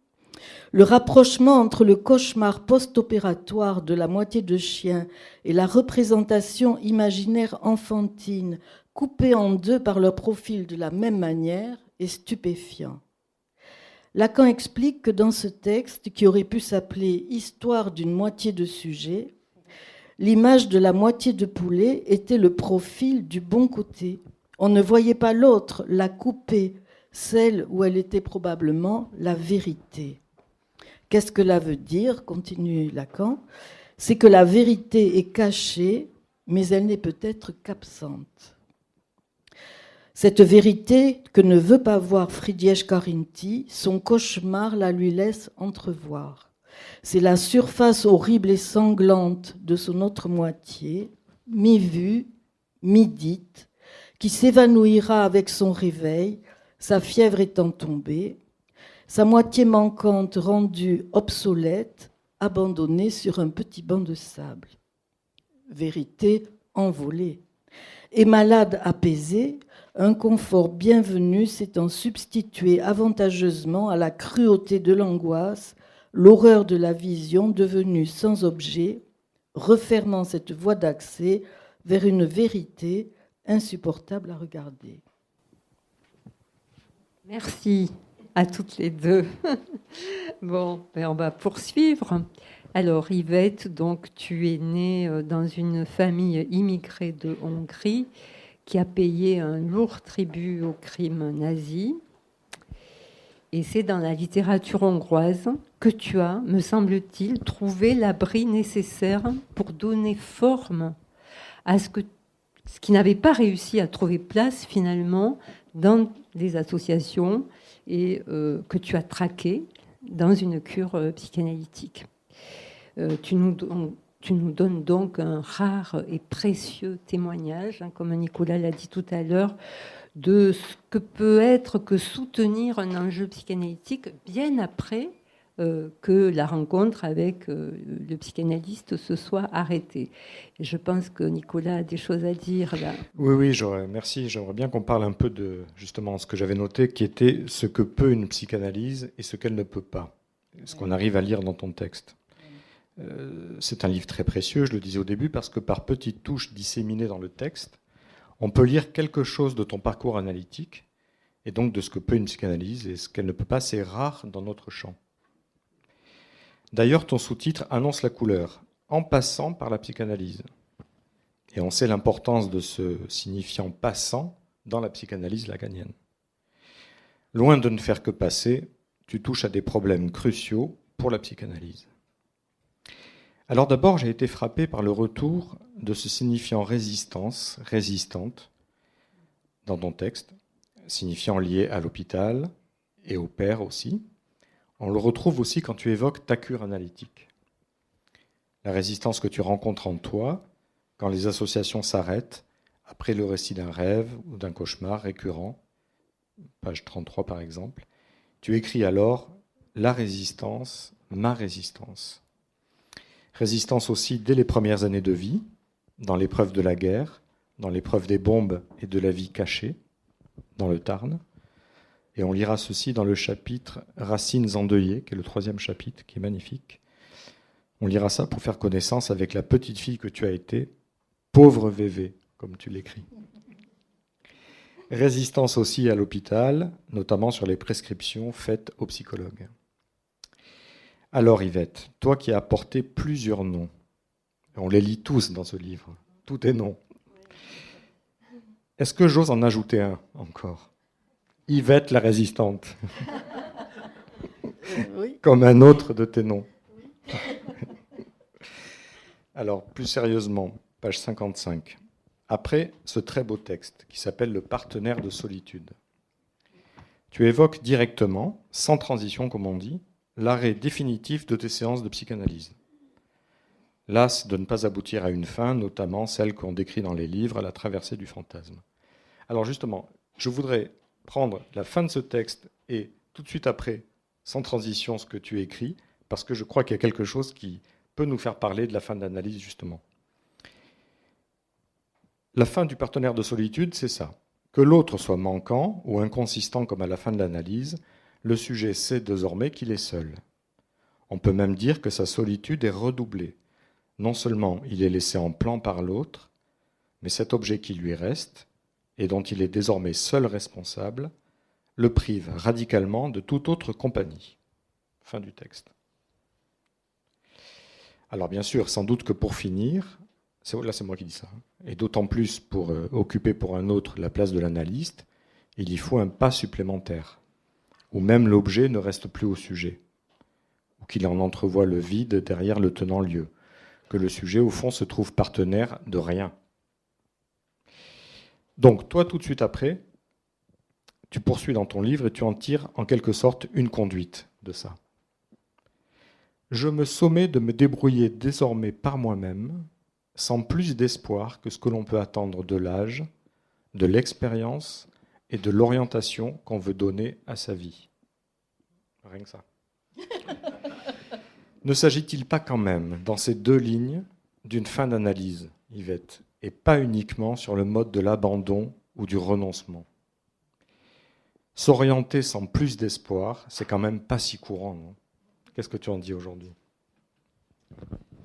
Le rapprochement entre le cauchemar post-opératoire de la moitié de chien et la représentation imaginaire enfantine, coupée en deux par leur profil de la même manière, est stupéfiant. Lacan explique que dans ce texte, qui aurait pu s'appeler « Histoire d'une moitié de sujet », l'image de la moitié de poulet était le profil du bon côté. On ne voyait pas l'autre, la coupée, celle où elle était probablement la vérité. Qu'est-ce que cela veut dire, continue Lacan? C'est que la vérité est cachée, mais elle n'est peut-être qu'absente. Cette vérité que ne veut pas voir Friedrich Carinti, son cauchemar la lui laisse entrevoir. C'est la surface horrible et sanglante de son autre moitié, mi-vue, mi-dite, qui s'évanouira avec son réveil, sa fièvre étant tombée, sa moitié manquante rendue obsolète, abandonnée sur un petit banc de sable. Vérité envolée. Et malade apaisée, un confort bienvenu s'étant substitué avantageusement à la cruauté de l'angoisse, l'horreur de la vision devenue sans objet, refermant cette voie d'accès vers une vérité insupportable à regarder. Merci à toutes les deux. Bon, on va poursuivre. Alors, Yvette, donc, tu es née dans une famille immigrée de Hongrie qui a payé un lourd tribut au crime nazi. Et c'est dans la littérature hongroise que tu as, me semble-t-il, trouvé l'abri nécessaire pour donner forme à ce qui n'avait pas réussi à trouver place finalement dans les associations et que tu as traqué dans une cure psychanalytique. Tu nous donnes donc un rare et précieux témoignage, hein, comme Nicolas l'a dit tout à l'heure, de ce que peut être que soutenir un enjeu psychanalytique bien après que la rencontre avec le psychanalyste se soit arrêtée. Et je pense que Nicolas a des choses à dire là. Oui, merci. J'aimerais bien qu'on parle un peu de justement ce que j'avais noté, qui était ce que peut une psychanalyse et ce qu'elle ne peut pas. Ce qu'on arrive à lire dans ton texte. C'est un livre très précieux, je le disais au début, parce que par petites touches disséminées dans le texte, on peut lire quelque chose de ton parcours analytique, et donc de ce que peut une psychanalyse, et ce qu'elle ne peut pas, c'est rare dans notre champ. D'ailleurs, ton sous-titre annonce la couleur, en passant par la psychanalyse. Et on sait l'importance de ce signifiant passant dans la psychanalyse lacanienne. Loin de ne faire que passer, tu touches à des problèmes cruciaux pour la psychanalyse. Alors d'abord, j'ai été frappé par le retour de ce signifiant résistance, résistante, dans ton texte, signifiant lié à l'hôpital et au père aussi. On le retrouve aussi quand tu évoques ta cure analytique. La résistance que tu rencontres en toi quand les associations s'arrêtent après le récit d'un rêve ou d'un cauchemar récurrent, page 33 par exemple. Tu écris alors « La résistance, ma résistance ». Résistance aussi dès les premières années de vie, dans l'épreuve de la guerre, dans l'épreuve des bombes et de la vie cachée, dans le Tarn. Et on lira ceci dans le chapitre « Racines endeuillées », qui est le 3e chapitre, qui est magnifique. On lira ça pour faire connaissance avec la petite fille que tu as été, pauvre Vévé, comme tu l'écris. Résistance aussi à l'hôpital, notamment sur les prescriptions faites aux psychologues. Alors Yvette, toi qui as apporté plusieurs noms, on les lit tous dans ce livre, tous tes noms. Est-ce que j'ose en ajouter un encore ? Yvette la résistante. Oui. Comme un autre de tes noms. Alors, plus sérieusement, page 55. Après ce très beau texte qui s'appelle « Le partenaire de solitude », tu évoques directement, sans transition comme on dit, l'arrêt définitif de tes séances de psychanalyse. Las de ne pas aboutir à une fin, notamment celle qu'on décrit dans les livres, la traversée du fantasme. Alors justement, je voudrais prendre la fin de ce texte et tout de suite après, sans transition, ce que tu écris, parce que je crois qu'il y a quelque chose qui peut nous faire parler de la fin de l'analyse, justement. La fin du partenaire de solitude, c'est ça. Que l'autre soit manquant ou inconsistant comme à la fin de l'analyse, le sujet sait désormais qu'il est seul. On peut même dire que sa solitude est redoublée. Non seulement il est laissé en plan par l'autre, mais cet objet qui lui reste, et dont il est désormais seul responsable, le prive radicalement de toute autre compagnie. Fin du texte. Alors bien sûr, sans doute que pour finir, là c'est moi qui dis ça, et d'autant plus pour occuper pour un autre la place de l'analyste, il y faut un pas supplémentaire, où même l'objet ne reste plus au sujet, ou qu'il en entrevoit le vide derrière le tenant-lieu, que le sujet au fond se trouve partenaire de rien. Donc toi tout de suite après, tu poursuis dans ton livre et tu en tires en quelque sorte une conduite de ça. Je me sommets de me débrouiller désormais par moi-même, sans plus d'espoir que ce que l'on peut attendre de l'âge, de l'expérience et de l'orientation qu'on veut donner à sa vie. Rien que ça. Ne s'agit-il pas quand même, dans ces deux lignes, d'une fin d'analyse, Yvette, et pas uniquement sur le mode de l'abandon ou du renoncement ? S'orienter sans plus d'espoir, c'est quand même pas si courant, non ? Qu'est-ce que tu en dis aujourd'hui ?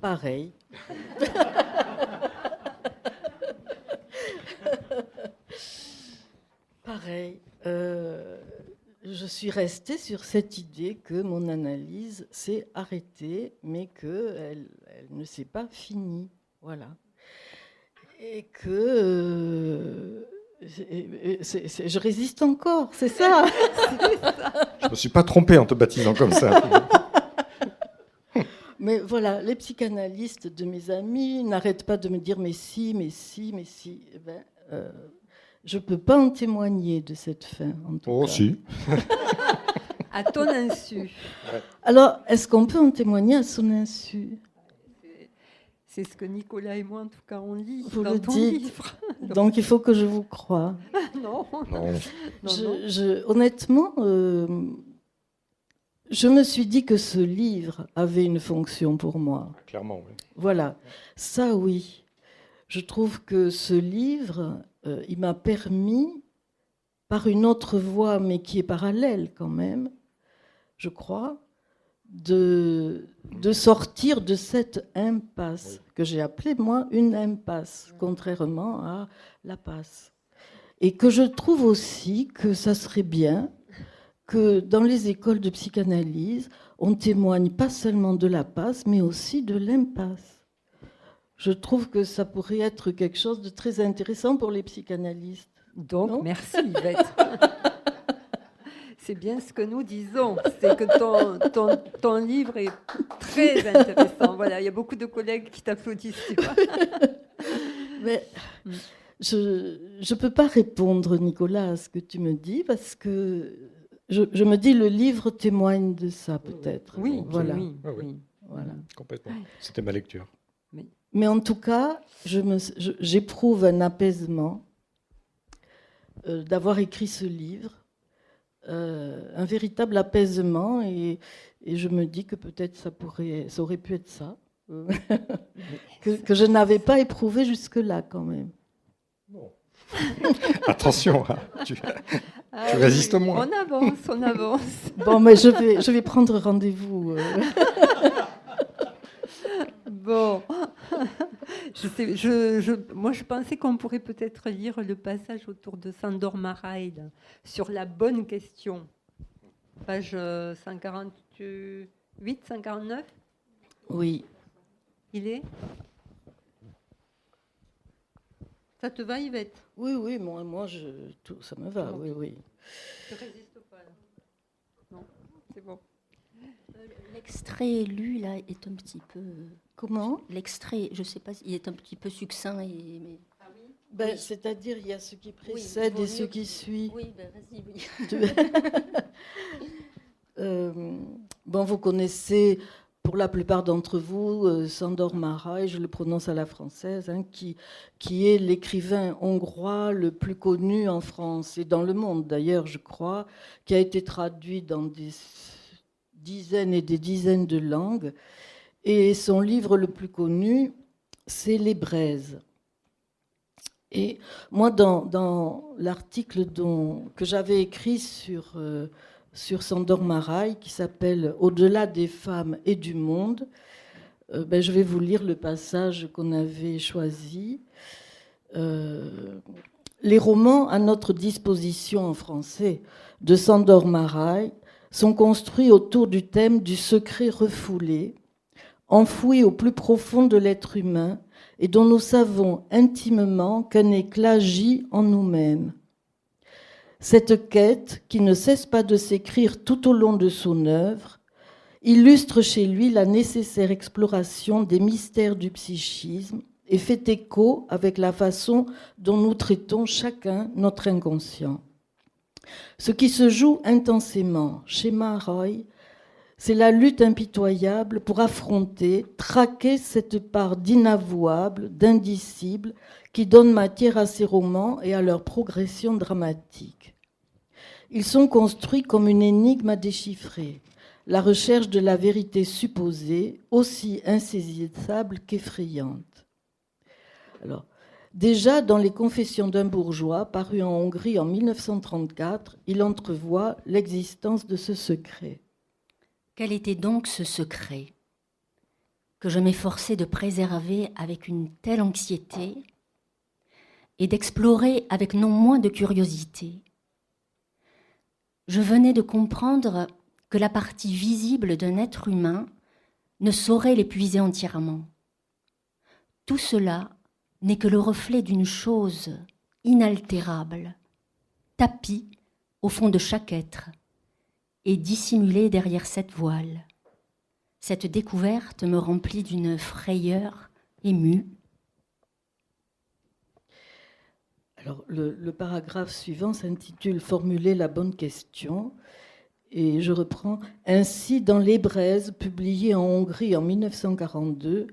Pareil. Pareil. Je suis restée sur cette idée que mon analyse s'est arrêtée, mais qu'elle ne s'est pas finie. Voilà. Et que Je résiste encore, c'est ça. Je me suis pas trompé en te baptisant comme ça. Mais voilà, les psychanalystes de mes amis n'arrêtent pas de me dire mais si, mais si, mais si. Eh ben, je ne peux pas en témoigner de cette fin, en tout cas. Si. À ton insu. Alors, est-ce qu'on peut en témoigner à son insu? C'est ce que Nicolas et moi, en tout cas, on lit Vous dans le ton dites. livre. Donc, il faut que je vous croie. Non. Non. Honnêtement, je me suis dit que ce livre avait une fonction pour moi. Clairement, oui. Voilà, ça oui. Je trouve que ce livre, il m'a permis, par une autre voie, mais qui est parallèle quand même, je crois, de sortir de cette impasse, que j'ai appelée, moi, une impasse, contrairement à la passe. Et que je trouve aussi que ça serait bien que dans les écoles de psychanalyse, on témoigne pas seulement de la passe, mais aussi de l'impasse. Je trouve que ça pourrait être quelque chose de très intéressant pour les psychanalystes. Donc, Non merci Yvette. C'est bien ce que nous disons, c'est que ton livre est très intéressant. Voilà, il y a beaucoup de collègues qui t'applaudissent. Tu vois. Mais je ne peux pas répondre, Nicolas, à ce que tu me dis, parce que je me dis le livre témoigne de ça, peut-être. Oui, voilà. oui, Ah oui. oui. Voilà. Complètement. C'était ma lecture. Mais en tout cas, j'éprouve un apaisement d'avoir écrit ce livre, un véritable apaisement, et je me dis que peut-être ça aurait pu être ça, que je n'avais pas éprouvé jusque-là quand même. Bon. Attention, hein, tu résistes moins. On avance. Bon, mais je vais prendre rendez-vous. Bon, moi je pensais qu'on pourrait peut-être lire le passage autour de Sándor Márai sur la bonne question. Page 148, 149. Oui. Il est? Ça te va, Yvette? Oui, moi ça me va, oui. Je ne résiste pas, là. Non, c'est bon. L'extrait lu, là, est un petit peu... Comment? L'extrait, je ne sais pas, il est un petit peu succinct. Mais... Ah oui? Ben, c'est-à-dire, il y a ce qui précède et ce qui suit. Oui, ben vas-y, oui. Bon, vous connaissez, pour la plupart d'entre vous, Sándor Márai, je le prononce à la française, hein, qui est l'écrivain hongrois le plus connu en France et dans le monde d'ailleurs, je crois, qui a été traduit dans des dizaines et des dizaines de langues. Et son livre le plus connu, c'est Les Braises. Et moi, dans l'article que j'avais écrit sur Sándor Márai, qui s'appelle « Au-delà des femmes et du monde », je vais vous lire le passage qu'on avait choisi. Les romans à notre disposition en français de Sándor Márai sont construits autour du thème du secret refoulé, enfoui au plus profond de l'être humain et dont nous savons intimement qu'un éclat gît en nous-mêmes. Cette quête, qui ne cesse pas de s'écrire tout au long de son œuvre, illustre chez lui la nécessaire exploration des mystères du psychisme et fait écho avec la façon dont nous traitons chacun notre inconscient. Ce qui se joue intensément chez Márai, c'est la lutte impitoyable pour affronter, traquer cette part d'inavouable, d'indicible, qui donne matière à ces romans et à leur progression dramatique. Ils sont construits comme une énigme à déchiffrer, la recherche de la vérité supposée, aussi insaisissable qu'effrayante. Alors, déjà dans Les Confessions d'un bourgeois, paru en Hongrie en 1934, il entrevoit l'existence de ce secret. Quel était donc ce secret que je m'efforçais de préserver avec une telle anxiété et d'explorer avec non moins de curiosité? Je venais de comprendre que la partie visible d'un être humain ne saurait l'épuiser entièrement. Tout cela n'est que le reflet d'une chose inaltérable, tapis au fond de chaque être et dissimulé derrière cette voile. Cette découverte me remplit d'une frayeur émue. Alors, le paragraphe suivant s'intitule « Formuler la bonne question ». Et je reprends. Ainsi, dans Les Braises, publié en Hongrie en 1942,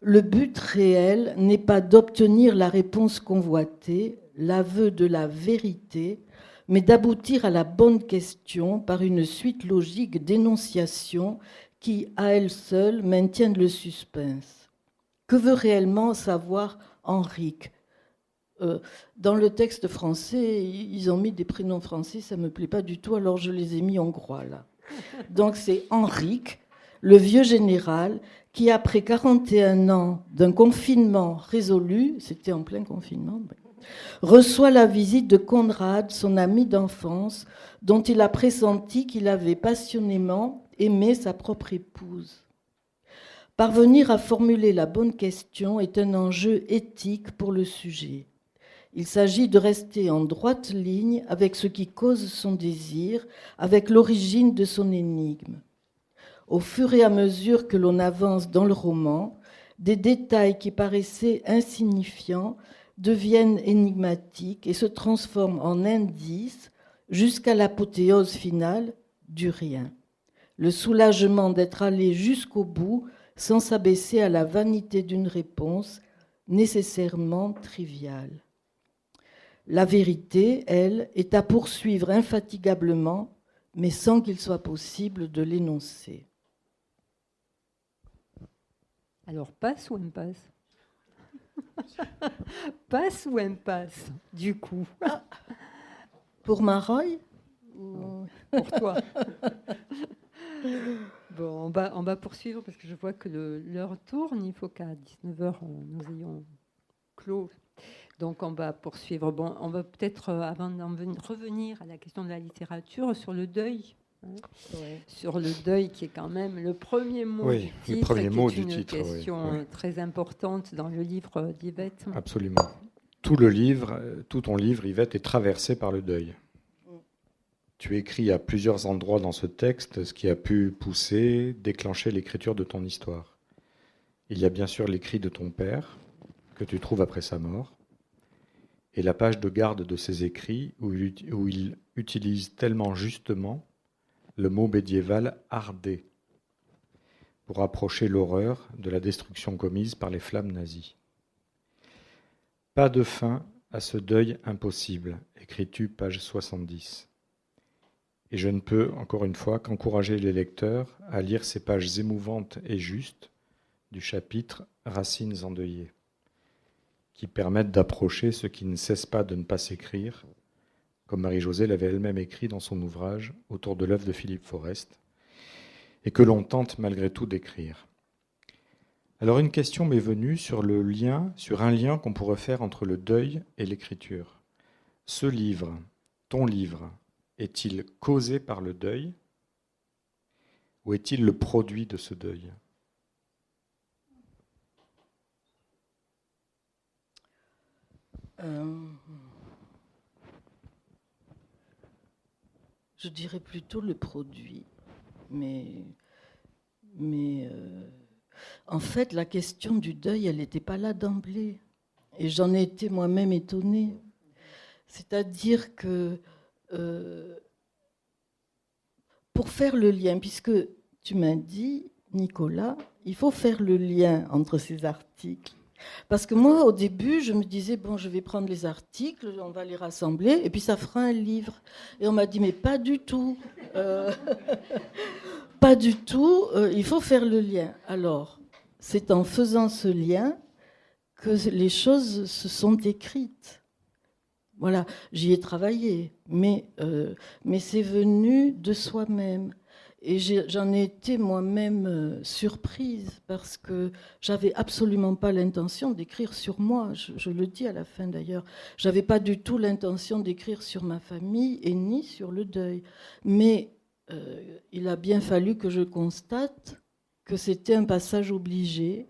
le but réel n'est pas d'obtenir la réponse convoitée, l'aveu de la vérité, mais d'aboutir à la bonne question par une suite logique d'énonciations qui, à elles seules, maintiennent le suspense. Que veut réellement savoir Henrique ? Dans le texte français, ils ont mis des prénoms français, ça ne me plaît pas du tout, alors je les ai mis hongrois là. Donc c'est Henrique, le vieux général, qui après 41 ans d'un confinement résolu, c'était en plein confinement, reçoit la visite de Conrad, son ami d'enfance, dont il a pressenti qu'il avait passionnément aimé sa propre épouse. Parvenir à formuler la bonne question est un enjeu éthique pour le sujet. Il s'agit de rester en droite ligne avec ce qui cause son désir, avec l'origine de son énigme. Au fur et à mesure que l'on avance dans le roman, des détails qui paraissaient insignifiants deviennent énigmatiques et se transforment en indices jusqu'à l'apothéose finale du rien. Le soulagement d'être allé jusqu'au bout sans s'abaisser à la vanité d'une réponse nécessairement triviale. La vérité, elle, est à poursuivre infatigablement, mais sans qu'il soit possible de l'énoncer. Alors, passe ou impasse ? Passe ou impasse, du coup ? Pour Maroy ? Pour toi. Bon, on va poursuivre parce que je vois que l'heure tourne. Il faut qu'à 19h, nous ayons clos. Donc, on va poursuivre. Bon, on va peut-être, avant d'en revenir à la question de la littérature, sur le deuil. Sur le deuil, qui est quand même le premier mot du titre. Le premier mot du titre. C'est une question très importante dans le livre d'Yvette. Absolument. Tout ton livre, Yvette, est traversé par le deuil. Tu écris à plusieurs endroits dans ce texte ce qui a pu déclencher l'écriture de ton histoire. Il y a bien sûr l'écrit de ton père, que tu trouves après sa mort, et la page de garde de ses écrits où il utilise tellement justement le mot médiéval « ardé » pour approcher l'horreur de la destruction commise par les flammes nazies. Pas de fin à ce deuil impossible, écris-tu page 70. Et je ne peux, encore une fois, qu'encourager les lecteurs à lire ces pages émouvantes et justes du chapitre « Racines endeuillées », qui permettent d'approcher ce qui ne cesse pas de ne pas s'écrire, comme Marie-Josée l'avait elle-même écrit dans son ouvrage autour de l'œuvre de Philippe Forest, et que l'on tente malgré tout d'écrire. Alors une question m'est venue sur un lien qu'on pourrait faire entre le deuil et l'écriture. Ce livre, ton livre, est-il causé par le deuil ou est-il le produit de ce deuil ? Je dirais plutôt le produit. Mais en fait, la question du deuil, elle n'était pas là d'emblée. Et j'en ai été moi-même étonnée. C'est-à-dire que pour faire le lien, puisque tu m'as dit, Nicolas, il faut faire le lien entre ces articles. Parce que moi, au début, je me disais, bon, je vais prendre les articles, on va les rassembler, et puis ça fera un livre. Et on m'a dit, mais pas du tout. Pas du tout, il faut faire le lien. Alors, c'est en faisant ce lien que les choses se sont écrites. Voilà, j'y ai travaillé, mais c'est venu de soi-même. Et j'en ai été moi-même surprise parce que j'avais absolument pas l'intention d'écrire sur moi. Je le dis à la fin d'ailleurs. J'avais pas du tout l'intention d'écrire sur ma famille et ni sur le deuil. Mais il a bien fallu que je constate que c'était un passage obligé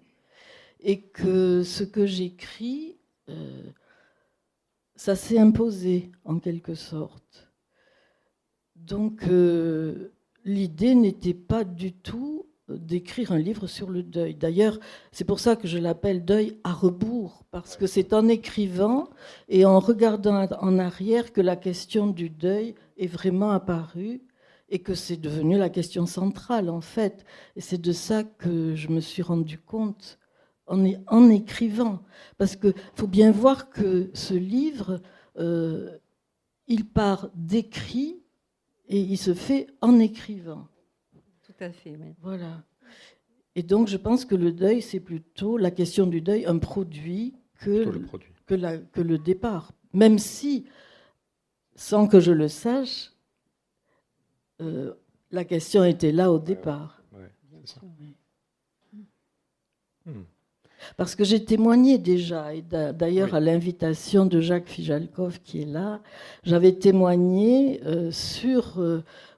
et que ce que j'écris, ça s'est imposé en quelque sorte. Donc l'idée n'était pas du tout d'écrire un livre sur le deuil. D'ailleurs, c'est pour ça que je l'appelle deuil à rebours, parce que c'est en écrivant et en regardant en arrière que la question du deuil est vraiment apparue et que c'est devenu la question centrale en fait. Et c'est de ça que je me suis rendu compte en écrivant. Parce qu'il faut bien voir que ce livre, il part d'écrit et il se fait en écrivant. Tout à fait, oui. Voilà. Et donc, je pense que le deuil, c'est plutôt la question du deuil, un produit que le départ. Même si, sans que je le sache, la question était là au départ. Ouais, c'est ça. Parce que j'ai témoigné déjà, et d'ailleurs à l'invitation de Jacques Fijalkov qui est là, j'avais témoigné sur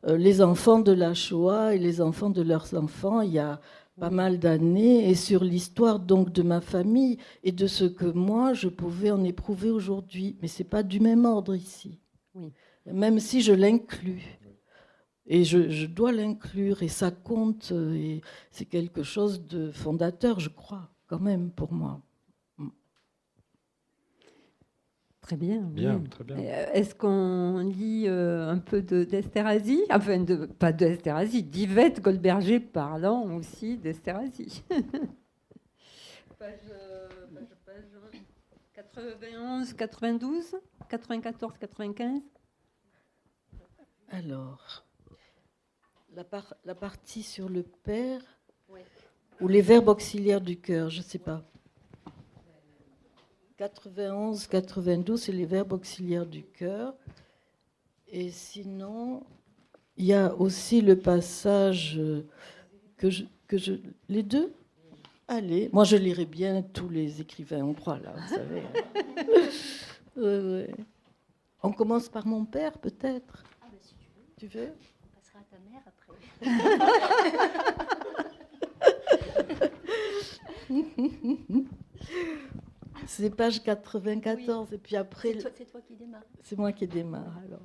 les enfants de la Shoah et les enfants de leurs enfants il y a pas mal d'années, et sur l'histoire donc de ma famille et de ce que moi je pouvais en éprouver aujourd'hui. Mais c'est pas du même ordre ici, même si je l'inclus. Et je dois l'inclure, et ça compte, et c'est quelque chose de fondateur, je crois, quand même, pour moi. Très bien. Bien, très bien. Est-ce qu'on lit un peu d'Esterházy? Enfin, pas d'Esterházy, d'Yvette Goldberger parlant aussi d'Esterházy. page 91, 92, 94, 95. Alors, la partie sur le père, ou les verbes auxiliaires du cœur, je ne sais pas. 91, 92, c'est les verbes auxiliaires du cœur. Et sinon, il y a aussi le passage les deux. Allez, moi je lirai bien tous les écrivains hongrois, là, vous savez. Ouais. On commence par mon père, peut-être. Ah, bah, si tu veux. On passera à ta mère après. C'est page 94, oui. Et puis après... C'est toi qui démarre. C'est moi qui démarre, alors.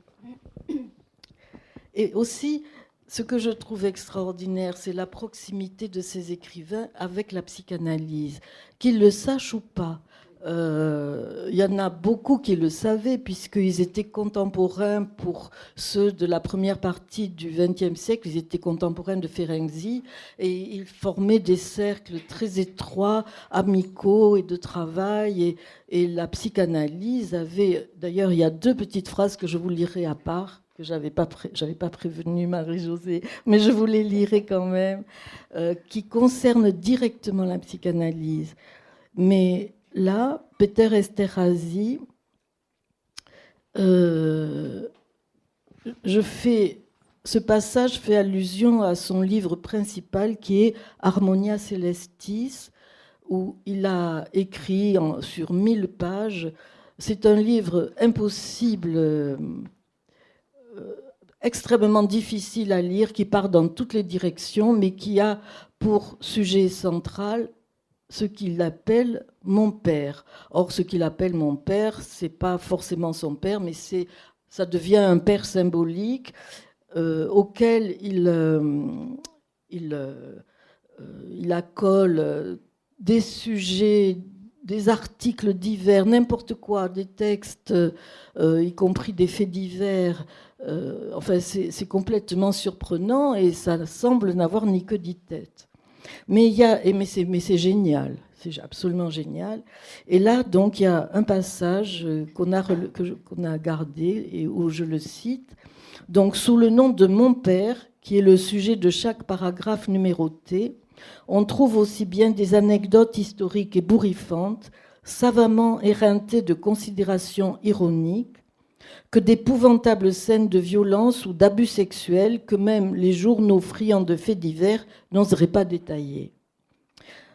Et aussi, ce que je trouve extraordinaire, c'est la proximité de ces écrivains avec la psychanalyse, qu'ils le sachent ou pas. Il y en a beaucoup qui le savaient, puisqu'ils étaient contemporains pour ceux de la première partie du XXe siècle. Ils étaient contemporains de Ferenczi, et ils formaient des cercles très étroits, amicaux et de travail. Et la psychanalyse avait... D'ailleurs, il y a deux petites phrases que je vous lirai à part, que j'avais pas prévenu Marie-Josée, mais je vous les lirai quand même, qui concernent directement la psychanalyse. Mais là, Péter Esterházy, ce passage fait allusion à son livre principal qui est Harmonia Celestis, où il a écrit sur 1000 pages. C'est un livre impossible, extrêmement difficile à lire, qui part dans toutes les directions, mais qui a pour sujet central ce qu'il appelle mon père. Or, ce qu'il appelle mon père, c'est pas forcément son père, mais ça devient un père symbolique auquel il accole des sujets, des articles divers, n'importe quoi, des textes, y compris des faits divers. Enfin, c'est complètement surprenant, et ça semble n'avoir ni queue ni tête. Mais c'est génial, c'est absolument génial. Et là, donc, il y a un passage qu'on a gardé et où je le cite. Donc, sous le nom de mon père, qui est le sujet de chaque paragraphe numéroté, on trouve aussi bien des anecdotes historiques et bourrifantes, savamment éreintées de considérations ironiques, que d'épouvantables scènes de violence ou d'abus sexuels que même les journaux friands de faits divers n'oseraient pas détailler.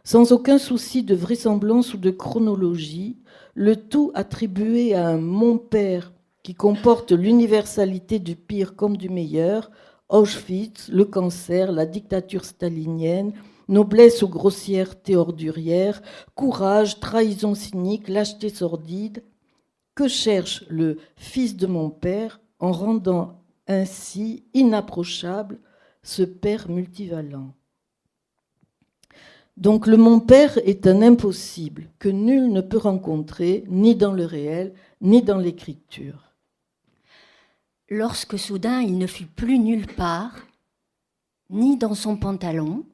Sans aucun souci de vraisemblance ou de chronologie, le tout attribué à un « mon père » qui comporte l'universalité du pire comme du meilleur, Auschwitz, le cancer, la dictature stalinienne, noblesse ou grossièreté ordurière, courage, trahison cynique, lâcheté sordide, Que cherche le fils de mon père en rendant ainsi inapprochable ce père multivalent? Donc le mon père est un impossible que nul ne peut rencontrer, ni dans le réel, ni dans l'écriture. Lorsque soudain il ne fut plus nulle part, ni dans son pantalon,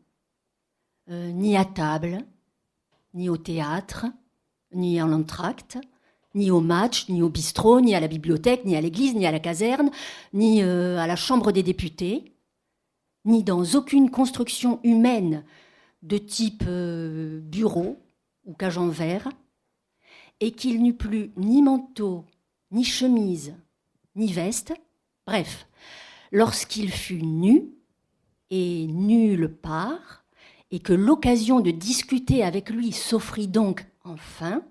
ni à table, ni au théâtre, ni en entracte, ni au match, ni au bistrot, ni à la bibliothèque, ni à l'église, ni à la caserne, ni à la chambre des députés, ni dans aucune construction humaine de type bureau ou cage en verre, et qu'il n'eut plus ni manteau, ni chemise, ni veste, bref, lorsqu'il fut nu et nulle part, et que l'occasion de discuter avec lui s'offrit donc enfin,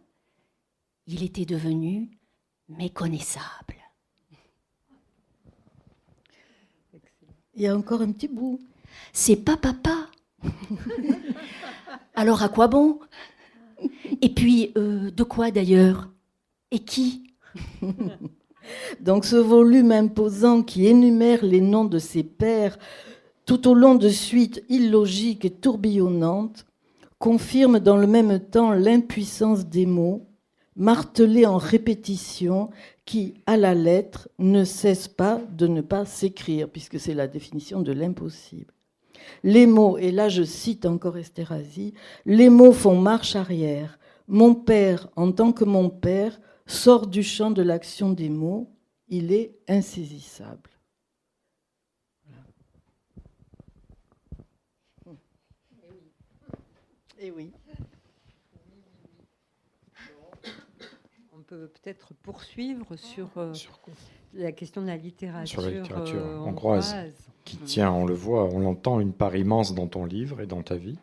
il était devenu méconnaissable. Il y a encore un petit bout. C'est pas papa. Alors à quoi bon? Et puis, de quoi d'ailleurs? Et qui? Donc ce volume imposant qui énumère les noms de ses pères tout au long de suites illogiques et tourbillonnantes confirme dans le même temps l'impuissance des mots, martelés en répétition, qui, à la lettre, ne cessent pas de ne pas s'écrire, puisque c'est la définition de l'impossible. Les mots, et là je cite encore Esterhazy, les mots font marche arrière. Mon père, en tant que mon père, sort du champ de l'action des mots, il est insaisissable. Eh oui. On peut peut-être poursuivre sur la question de la littérature, hongroise, qui tient, on le voit, on l'entend, une part immense dans ton livre et dans ta vie.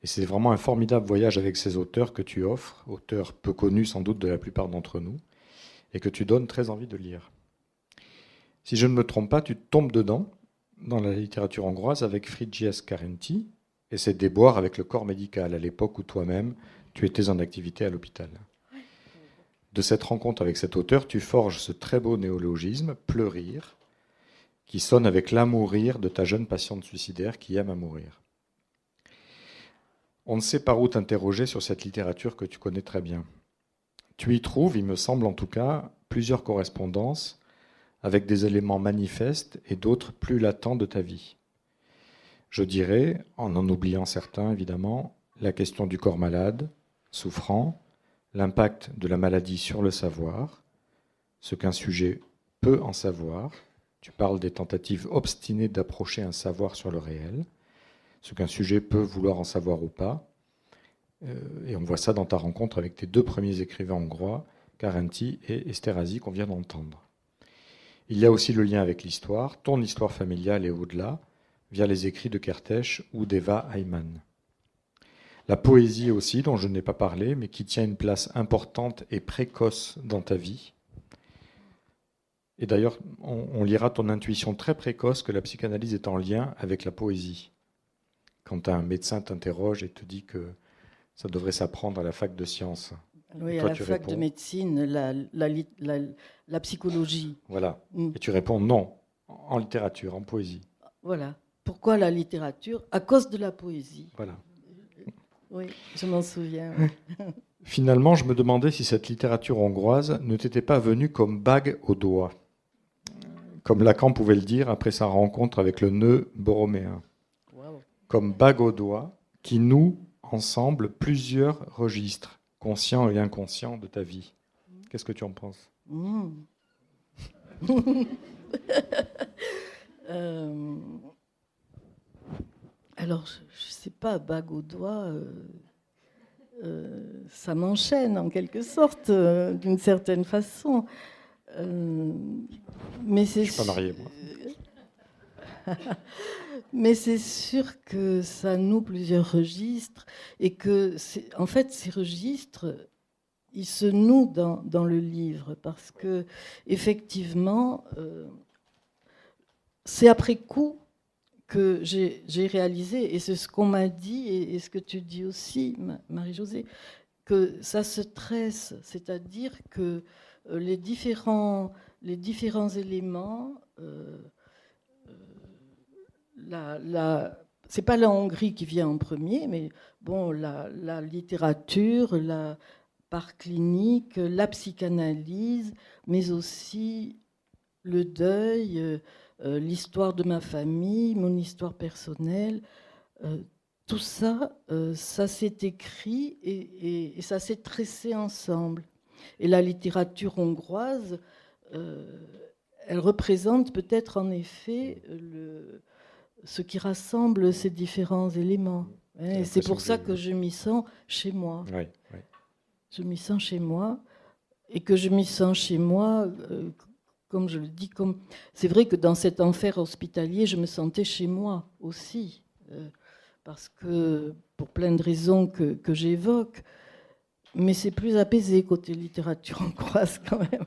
Et c'est vraiment un formidable voyage avec ces auteurs que tu offres, auteurs peu connus sans doute de la plupart d'entre nous, et que tu donnes très envie de lire. Si je ne me trompe pas, tu tombes dedans, dans la littérature hongroise, avec Frigyes Karinthy, et ses déboires avec le corps médical, à l'époque où toi-même, tu étais en activité à l'hôpital. De cette rencontre avec cet auteur, tu forges ce très beau néologisme, pleurir, qui sonne avec l'amourir de ta jeune patiente suicidaire qui aime à mourir. On ne sait par où t'interroger sur cette littérature que tu connais très bien. Tu y trouves, il me semble en tout cas, plusieurs correspondances avec des éléments manifestes et d'autres plus latents de ta vie. Je dirais, en oubliant certains évidemment, la question du corps malade, souffrant, l'impact de la maladie sur le savoir, ce qu'un sujet peut en savoir. Tu parles des tentatives obstinées d'approcher un savoir sur le réel, ce qu'un sujet peut vouloir en savoir ou pas. Et on voit ça dans ta rencontre avec tes deux premiers écrivains hongrois, Karinthy et Esterhazy, qu'on vient d'entendre. Il y a aussi le lien avec l'histoire, ton histoire familiale et au-delà, via les écrits de Kertész ou d'Eva Ayman. La poésie aussi, dont je n'ai pas parlé, mais qui tient une place importante et précoce dans ta vie. Et d'ailleurs, on lira ton intuition très précoce que la psychanalyse est en lien avec la poésie. Quand un médecin t'interroge et te dit que ça devrait s'apprendre à la fac de sciences. Oui, à la fac de médecine, la psychologie. Voilà. Et tu réponds non, en littérature, en poésie. Voilà. Pourquoi la littérature? À cause de la poésie. Voilà. Oui, je m'en souviens. Finalement, je me demandais si cette littérature hongroise ne t'était pas venue comme bague au doigt, comme Lacan pouvait le dire après sa rencontre avec le nœud borroméen. Wow. Comme bague au doigt qui noue ensemble plusieurs registres, conscients et inconscients de ta vie. Qu'est-ce que tu en penses? Alors, je ne sais pas, bague au doigt, ça m'enchaîne en quelque sorte, d'une certaine façon. Mais c'est je ne suis pas marié, moi. Mais c'est sûr que ça noue plusieurs registres et que, en fait, ces registres, ils se nouent dans le livre parce que, effectivement, c'est après coup que j'ai réalisé, et c'est ce qu'on m'a dit, et ce que tu dis aussi, Marie-Josée, que ça se tresse, c'est-à-dire que les différents éléments, c'est pas la Hongrie qui vient en premier, mais bon, la littérature, la part clinique, la psychanalyse, mais aussi le deuil, l'histoire de ma famille, mon histoire personnelle, tout ça, ça s'est écrit et ça s'est tressé ensemble. Et la littérature hongroise, elle représente peut-être en effet ce qui rassemble ces différents éléments. Et c'est pour ça que je m'y sens chez moi. Oui, oui. Je m'y sens chez moi. Et que je m'y sens chez moi, comme je le dis, c'est vrai que dans cet enfer hospitalier, je me sentais chez moi aussi. Parce que, pour plein de raisons que j'évoque, mais c'est plus apaisé côté littérature hongroise quand même.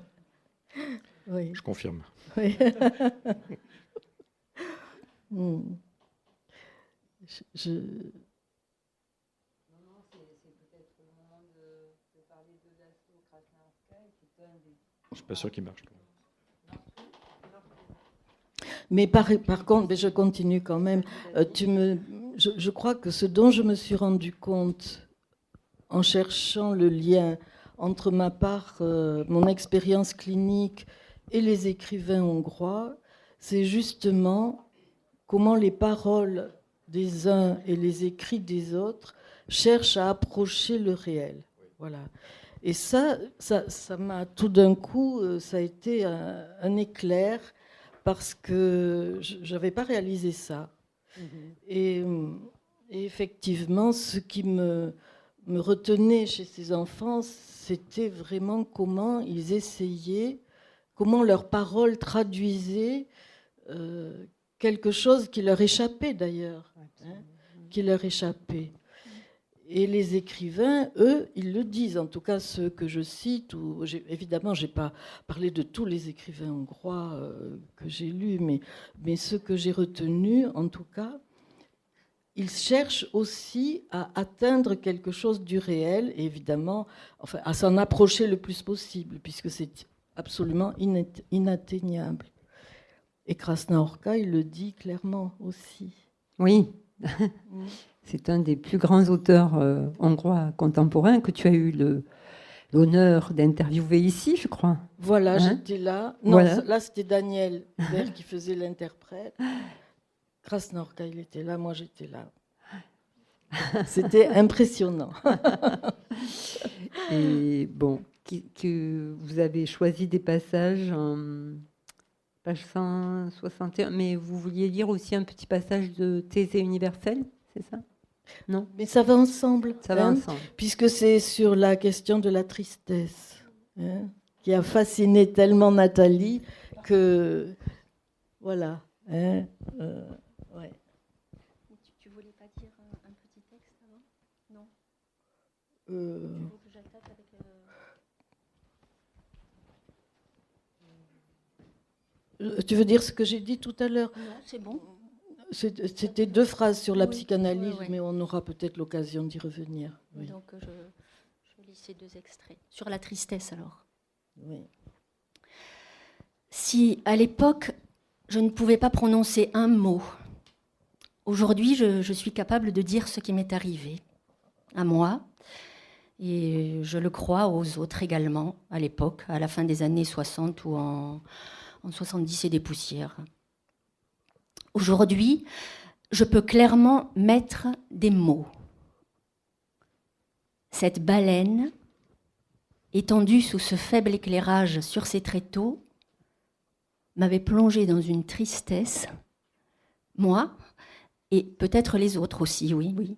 Oui. Je confirme. Oui. Je... Je suis pas sûr qu'il marche. Mais par contre, je continue quand même. Je crois que ce dont je me suis rendu compte en cherchant le lien entre ma part, mon expérience clinique et les écrivains hongrois, c'est justement comment les paroles des uns et les écrits des autres cherchent à approcher le réel. Voilà. Et ça m'a tout d'un coup, ça a été un éclair parce que je n'avais pas réalisé ça. Et effectivement, ce qui me retenait chez ces enfants, c'était vraiment comment ils essayaient, comment leurs paroles traduisaient quelque chose qui leur échappait d'ailleurs, qui leur échappait. Et les écrivains, eux, ils le disent, en tout cas ceux que je cite, évidemment, je n'ai pas parlé de tous les écrivains hongrois que j'ai lus, mais ceux que j'ai retenus, en tout cas, ils cherchent aussi à atteindre quelque chose du réel, et évidemment, enfin, à s'en approcher le plus possible, puisque c'est absolument inatteignable. Et Krasna-Horka, il le dit clairement aussi. Oui. C'est un des plus grands auteurs hongrois contemporains que tu as eu l'honneur d'interviewer ici, je crois. Voilà, j'étais là. Non, voilà. Là, c'était Daniel Hubert qui faisait l'interprète. Krasna-Horka, il était là, moi, j'étais là. C'était impressionnant. Et bon, que vous avez choisi des passages, page 161, mais vous vouliez lire aussi un petit passage de Thésée universelle, c'est ça ? Non. Mais ça va ensemble. Ça va ensemble. Puisque c'est sur la question de la tristesse, qui a fasciné tellement Nathalie que... Voilà. Ouais. Tu voulais pas dire un petit texte avant ? Non. Tu veux que j'attaque avec Tu veux dire ce que j'ai dit tout à l'heure ? Non, c'est bon. C'était 2 phrases sur la psychanalyse, oui. mais on aura peut-être l'occasion d'y revenir. Oui. Donc, je lis ces 2 extraits. Sur la tristesse, alors. Oui. Si, à l'époque, je ne pouvais pas prononcer un mot, aujourd'hui, je suis capable de dire ce qui m'est arrivé, à moi, et je le crois aux autres également, à l'époque, à la fin des années 60 ou en 70 et des poussières. Aujourd'hui, je peux clairement mettre des mots. Cette baleine, étendue sous ce faible éclairage sur ses tréteaux, m'avait plongée dans une tristesse, moi, et peut-être les autres aussi, oui.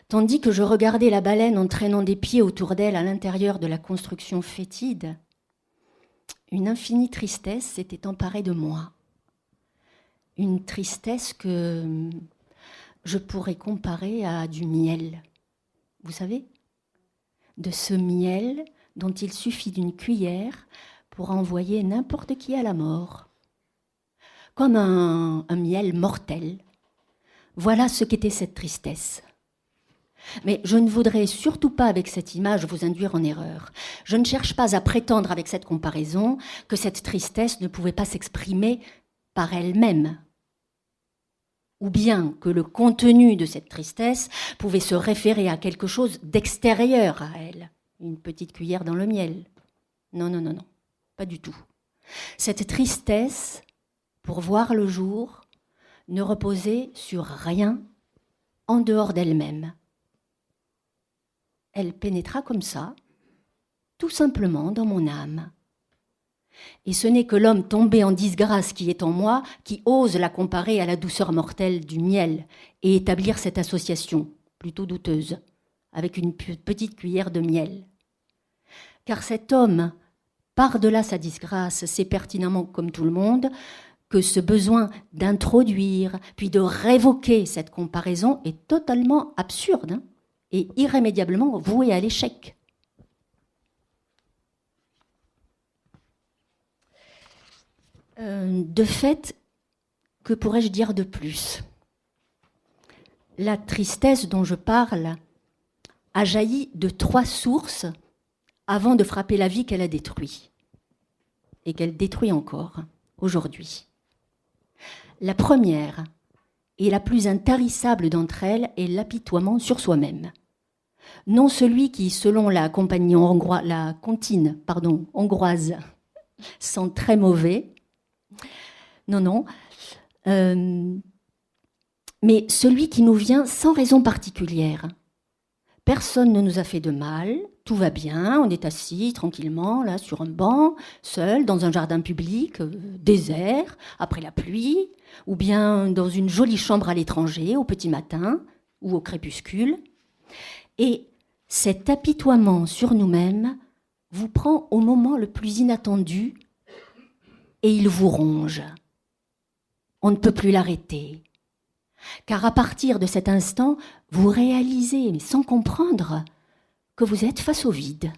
Tandis que je regardais la baleine en traînant des pieds autour d'elle à l'intérieur de la construction fétide, une infinie tristesse s'était emparée de moi. Une tristesse que je pourrais comparer à du miel. Vous savez ? De ce miel dont il suffit d'une cuillère pour envoyer n'importe qui à la mort. Comme un miel mortel. Voilà ce qu'était cette tristesse. Mais je ne voudrais surtout pas, avec cette image, vous induire en erreur. Je ne cherche pas à prétendre avec cette comparaison que cette tristesse ne pouvait pas s'exprimer par elle-même, ou bien que le contenu de cette tristesse pouvait se référer à quelque chose d'extérieur à elle, une petite cuillère dans le miel. Non, non, non, non, pas du tout. Cette tristesse, pour voir le jour, ne reposait sur rien en dehors d'elle-même. Elle pénétra comme ça, tout simplement dans mon âme. Et ce n'est que l'homme tombé en disgrâce qui est en moi qui ose la comparer à la douceur mortelle du miel et établir cette association, plutôt douteuse, avec une petite cuillère de miel. Car cet homme, par-delà sa disgrâce, sait pertinemment, comme tout le monde, que ce besoin d'introduire, puis de révoquer cette comparaison est totalement absurde et irrémédiablement voué à l'échec. De fait, que pourrais-je dire de plus ? La tristesse dont je parle a jailli de 3 sources avant de frapper la vie qu'elle a détruite et qu'elle détruit encore aujourd'hui. La première et la plus intarissable d'entre elles est l'apitoiement sur soi-même. Non celui qui, selon la compagnie comptine hongroise, sent très mauvais. Non, non. Mais celui qui nous vient sans raison particulière. Personne ne nous a fait de mal, tout va bien, on est assis tranquillement, là, sur un banc, seul, dans un jardin public, désert, après la pluie, ou bien dans une jolie chambre à l'étranger, au petit matin, ou au crépuscule. Et cet apitoiement sur nous-mêmes vous prend au moment le plus inattendu et il vous ronge. On ne peut plus l'arrêter. Car à partir de cet instant, vous réalisez, mais sans comprendre, que vous êtes face au vide.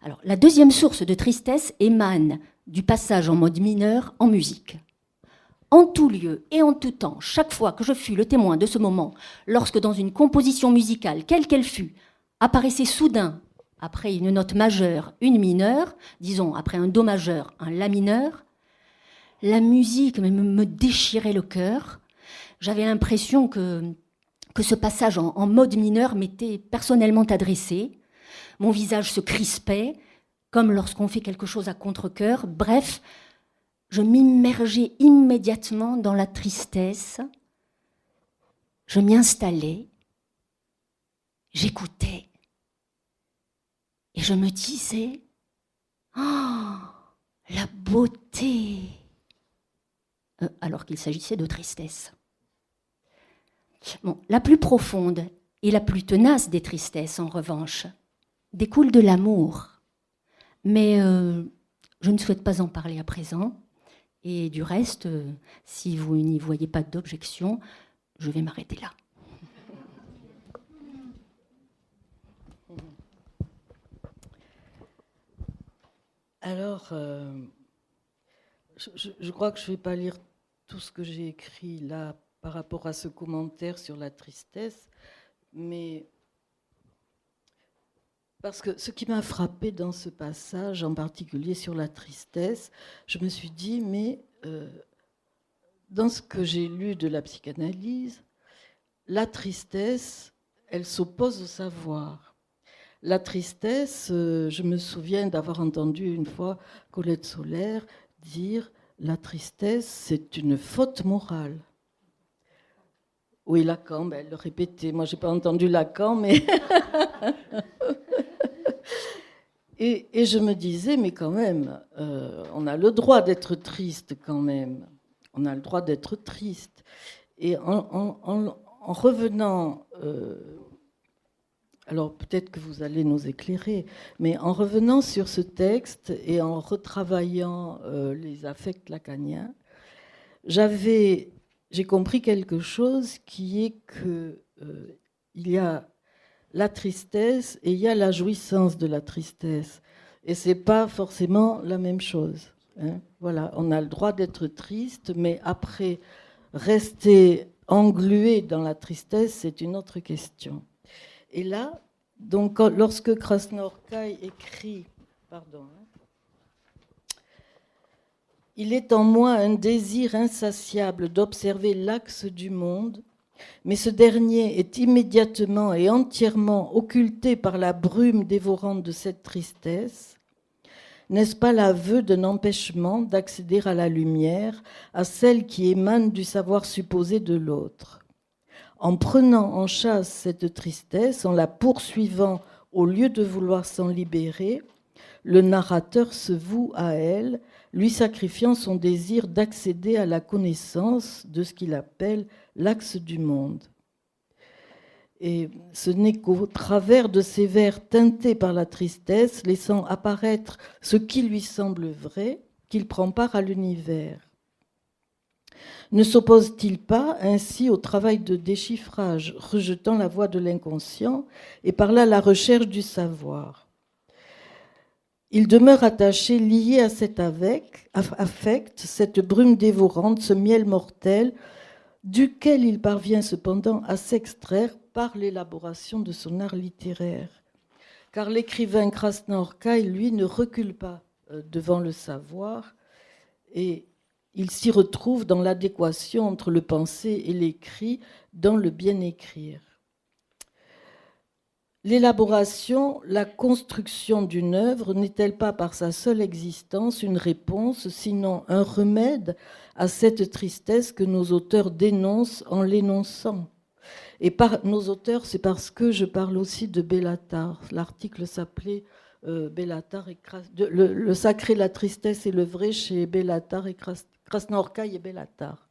Alors, la deuxième source de tristesse émane du passage en mode mineur en musique. En tout lieu et en tout temps, chaque fois que je fus le témoin de ce moment, lorsque dans une composition musicale, quelle qu'elle fût, apparaissait soudain, après une note majeure, une mineure, disons après un do majeur, un la mineur, la musique me déchirait le cœur. J'avais l'impression que ce passage en mode mineur m'était personnellement adressé. Mon visage se crispait, comme lorsqu'on fait quelque chose à contre-cœur. Bref, je m'immergeais immédiatement dans la tristesse. Je m'y installais, j'écoutais. Et je me disais, oh, la beauté, alors qu'il s'agissait de tristesse. Bon, la plus profonde et la plus tenace des tristesses, en revanche, découle de l'amour. Mais je ne souhaite pas en parler à présent. Et du reste, si vous n'y voyez pas d'objection, je vais m'arrêter là. Alors, je crois que je ne vais pas lire tout ce que j'ai écrit là par rapport à ce commentaire sur la tristesse, mais parce que ce qui m'a frappé dans ce passage, en particulier sur la tristesse, je me suis dit, mais dans ce que j'ai lu de la psychanalyse, la tristesse, elle s'oppose au savoir. La tristesse, je me souviens d'avoir entendu une fois Colette Solaire dire « la tristesse, c'est une faute morale ». Oui, Lacan, elle le répétait. Moi, je n'ai pas entendu Lacan, mais... et je me disais, mais quand même, on a le droit d'être triste quand même. On a le droit d'être triste. Et en revenant... alors peut-être que vous allez nous éclairer, mais en revenant sur ce texte et en retravaillant les affects lacaniens, j'ai compris quelque chose qui est que il y a la tristesse et il y a la jouissance de la tristesse. Et ce n'est pas forcément la même chose. Hein. Voilà, on a le droit d'être triste, mais après rester englué dans la tristesse, c'est une autre question. Et là, donc, lorsque Krasnahorkai écrit, il est en moi un désir insatiable d'observer l'axe du monde, mais ce dernier est immédiatement et entièrement occulté par la brume dévorante de cette tristesse. N'est-ce pas l'aveu d'un empêchement d'accéder à la lumière, à celle qui émane du savoir supposé de l'autre ? En prenant en chasse cette tristesse, en la poursuivant au lieu de vouloir s'en libérer, le narrateur se voue à elle, lui sacrifiant son désir d'accéder à la connaissance de ce qu'il appelle l'axe du monde. Et ce n'est qu'au travers de ces vers teintés par la tristesse, laissant apparaître ce qui lui semble vrai, qu'il prend part à l'univers. Ne s'oppose-t-il pas ainsi au travail de déchiffrage, rejetant la voie de l'inconscient et par là la recherche du savoir ? Il demeure attaché, lié à cet affect, cette brume dévorante, ce miel mortel, duquel il parvient cependant à s'extraire par l'élaboration de son art littéraire. Car l'écrivain Krasnahorkai, lui, ne recule pas devant le savoir et il s'y retrouve dans l'adéquation entre le pensé et l'écrit, dans le bien écrire. L'élaboration, la construction d'une œuvre n'est-elle pas par sa seule existence une réponse, sinon un remède à cette tristesse que nos auteurs dénoncent en l'énonçant ? Et par nos auteurs, c'est parce que je parle aussi de Bellatar. L'article s'appelait Bellatar et le sacré, la tristesse et le vrai chez Bellatar et Krasnahorkai et Bellatar.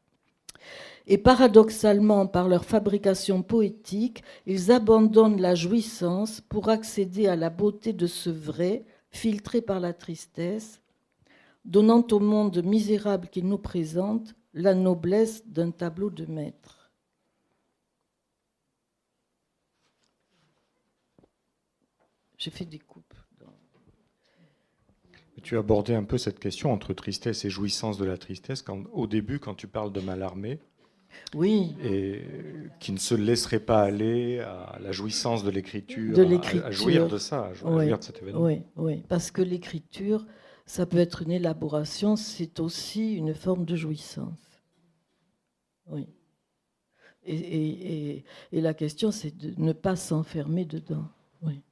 Et paradoxalement, par leur fabrication poétique, ils abandonnent la jouissance pour accéder à la beauté de ce vrai, filtré par la tristesse, donnant au monde misérable qu'ils nous présentent la noblesse d'un tableau de maître. J'ai fait des coupes. Tu as abordé un peu cette question entre tristesse et jouissance de la tristesse au début, quand tu parles de Mallarmé. Oui. Et qui ne se laisserait pas aller à la jouissance de l'écriture, à jouir de ça, à jouir de cet événement. Oui, parce que l'écriture, ça peut être une élaboration, c'est aussi une forme de jouissance. Oui. Et la question, c'est de ne pas s'enfermer dedans. Oui.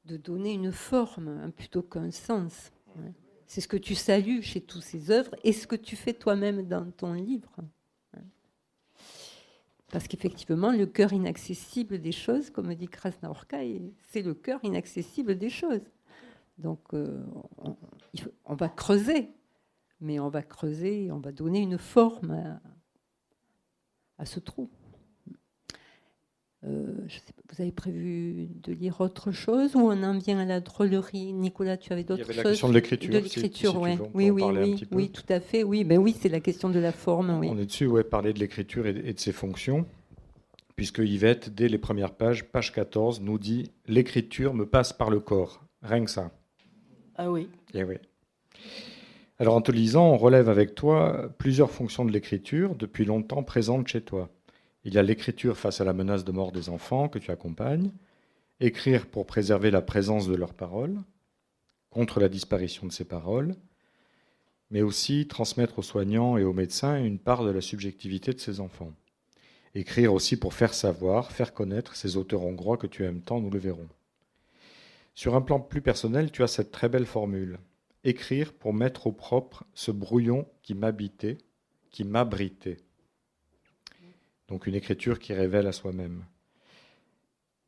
De donner une forme plutôt qu'un sens. C'est ce que tu salues chez toutes ces œuvres et ce que tu fais toi-même dans ton livre. Parce qu'effectivement, le cœur inaccessible des choses, comme dit Krasnahorkai, c'est le cœur inaccessible des choses. Donc, on va creuser, mais on va creuser, on va donner une forme à ce trou. Je sais pas, vous avez prévu de lire autre chose ou on en vient à la drôlerie? Nicolas, tu avais d'autres choses? Il y avait la question de l'écriture. De l'écriture, oui. Oui, tout à fait. Oui, ben oui, c'est la question de la forme. Oui. On est dessus, parler de l'écriture et de ses fonctions, puisque Yvette, dès les premières pages, page 14, nous dit « L'écriture me passe par le corps ». Rien que ça. Ah oui. Et oui. Alors, en te lisant, on relève avec toi plusieurs fonctions de l'écriture depuis longtemps présentes chez toi. Il y a l'écriture face à la menace de mort des enfants que tu accompagnes, écrire pour préserver la présence de leurs paroles, contre la disparition de ces paroles, mais aussi transmettre aux soignants et aux médecins une part de la subjectivité de ces enfants. Écrire aussi pour faire savoir, faire connaître ces auteurs hongrois que tu aimes tant, nous le verrons. Sur un plan plus personnel, tu as cette très belle formule. Écrire pour mettre au propre ce brouillon qui m'habitait, qui m'abritait. Donc une écriture qui révèle à soi-même.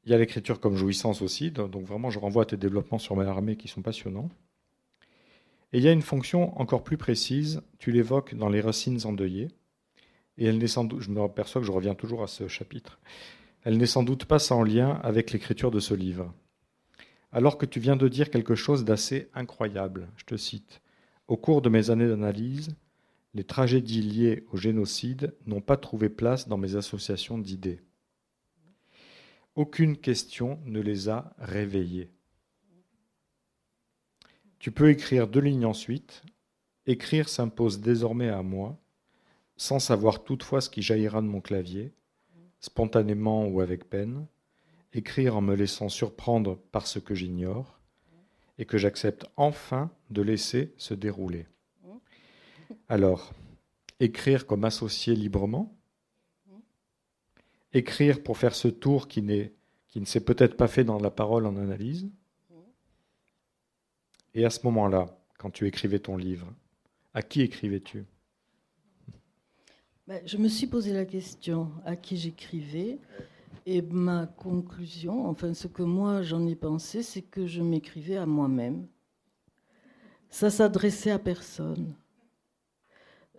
Il y a l'écriture comme jouissance aussi, donc vraiment je renvoie à tes développements sur Mallarmé qui sont passionnants. Et il y a une fonction encore plus précise, tu l'évoques dans Les Racines endeuillées, et elle n'est sans doute, je me aperçois que je reviens toujours à ce chapitre, elle n'est sans doute pas sans lien avec l'écriture de ce livre. Alors que tu viens de dire quelque chose d'assez incroyable, je te cite, « Au cours de mes années d'analyse, les tragédies liées au génocide n'ont pas trouvé place dans mes associations d'idées. Aucune question ne les a réveillées. » Tu peux écrire 2 lignes ensuite, Écrire s'impose désormais à moi, sans savoir toutefois ce qui jaillira de mon clavier, spontanément ou avec peine, écrire en me laissant surprendre par ce que j'ignore, et que j'accepte enfin de laisser se dérouler. Alors, écrire comme associé librement, écrire pour faire ce tour qui ne s'est peut-être pas fait dans la parole en analyse. Et à ce moment-là, quand tu écrivais ton livre, à qui écrivais-tu ? Je me suis posé la question à qui j'écrivais, et ma conclusion, enfin ce que moi j'en ai pensé, c'est que je m'écrivais à moi-même. Ça s'adressait à personne.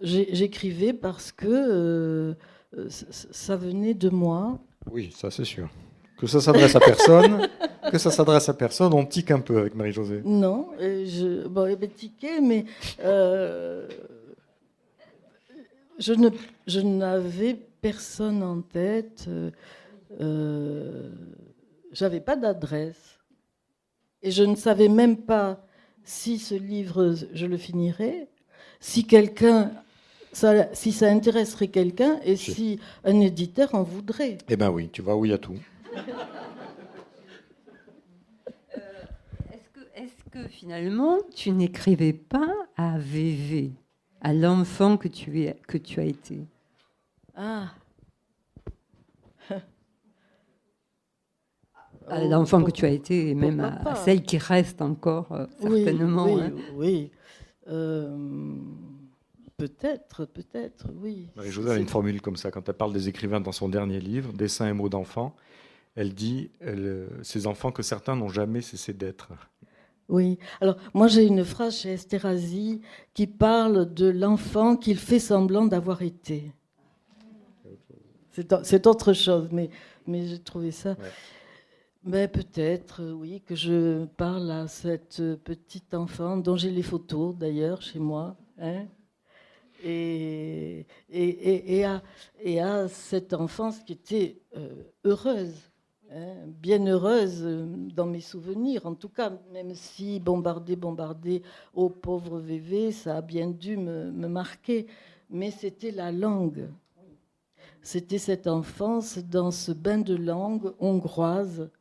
J'écrivais parce que ça venait de moi. Oui, ça c'est sûr. Que ça s'adresse à personne, on tique un peu avec Marie-Josée. Non, tiquer, mais je n'avais personne en tête. J'avais pas d'adresse. Et je ne savais même pas si ce livre, je le finirais, si ça intéresserait quelqu'un et si un éditeur en voudrait. Eh ben oui, tu vois où il y a tout. Est-ce que finalement, tu n'écrivais pas à VV, à l'enfant que tu as été ? Ah. À l'enfant que tu as été, et même à celle qui reste encore, certainement. Oui. Peut-être, oui. Marie-Josée a une formule comme ça. Quand elle parle des écrivains dans son dernier livre, Dessins et mots d'enfants, elle dit ces enfants que certains n'ont jamais cessé d'être. Oui. Alors, moi, j'ai une phrase chez Esterhazy qui parle de l'enfant qu'il fait semblant d'avoir été. C'est autre chose, mais j'ai trouvé ça... Ouais. Mais peut-être, oui, que je parle à cette petite enfant dont j'ai les photos, d'ailleurs, chez moi, hein, et à cette enfance qui était heureuse, hein, bien heureuse dans mes souvenirs, en tout cas, même si bombardée, oh pauvre Vévé, ça a bien dû me marquer, mais c'était la langue. C'était cette enfance dans ce bain de langue hongroise,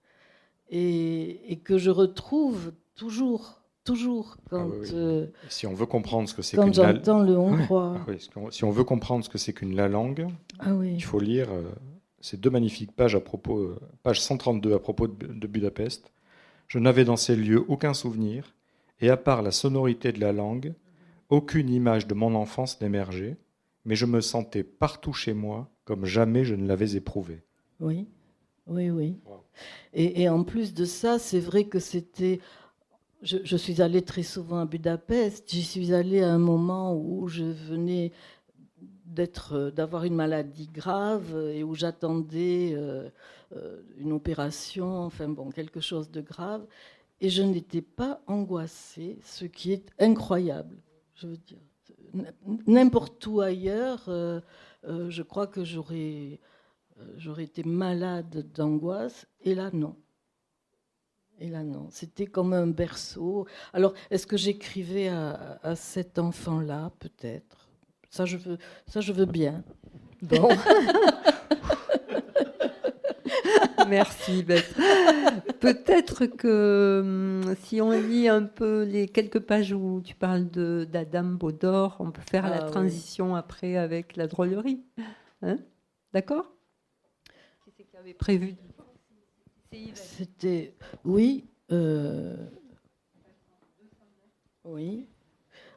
et que je retrouve toujours quand si on veut comprendre ce que c'est quand j'entends le hongrois. Si on veut comprendre ce que c'est qu'une la langue, il faut lire ces deux magnifiques pages page 132 à propos de Budapest. Je n'avais dans ces lieux aucun souvenir, et à part la sonorité de la langue, aucune image de mon enfance n'émergeait, mais je me sentais partout chez moi comme jamais je ne l'avais éprouvé. Oui. Et en plus de ça, c'est vrai que c'était... Je suis allée très souvent à Budapest. J'y suis allée à un moment où je venais d'avoir une maladie grave et où j'attendais une opération, enfin bon, quelque chose de grave. Et je n'étais pas angoissée, ce qui est incroyable. Je veux dire, n'importe où ailleurs, je crois que j'aurais été malade d'angoisse, et là non. C'était comme un berceau. Alors, est-ce que j'écrivais à cet enfant-là, peut-être ? Ça, je veux bien. Bon. Merci, Beth. Peut-être que si on lit un peu les quelques pages où tu parles d'Adam Bodor, on peut faire la transition après avec la drôlerie. Hein ? D'accord ? Prévu. C'était oui.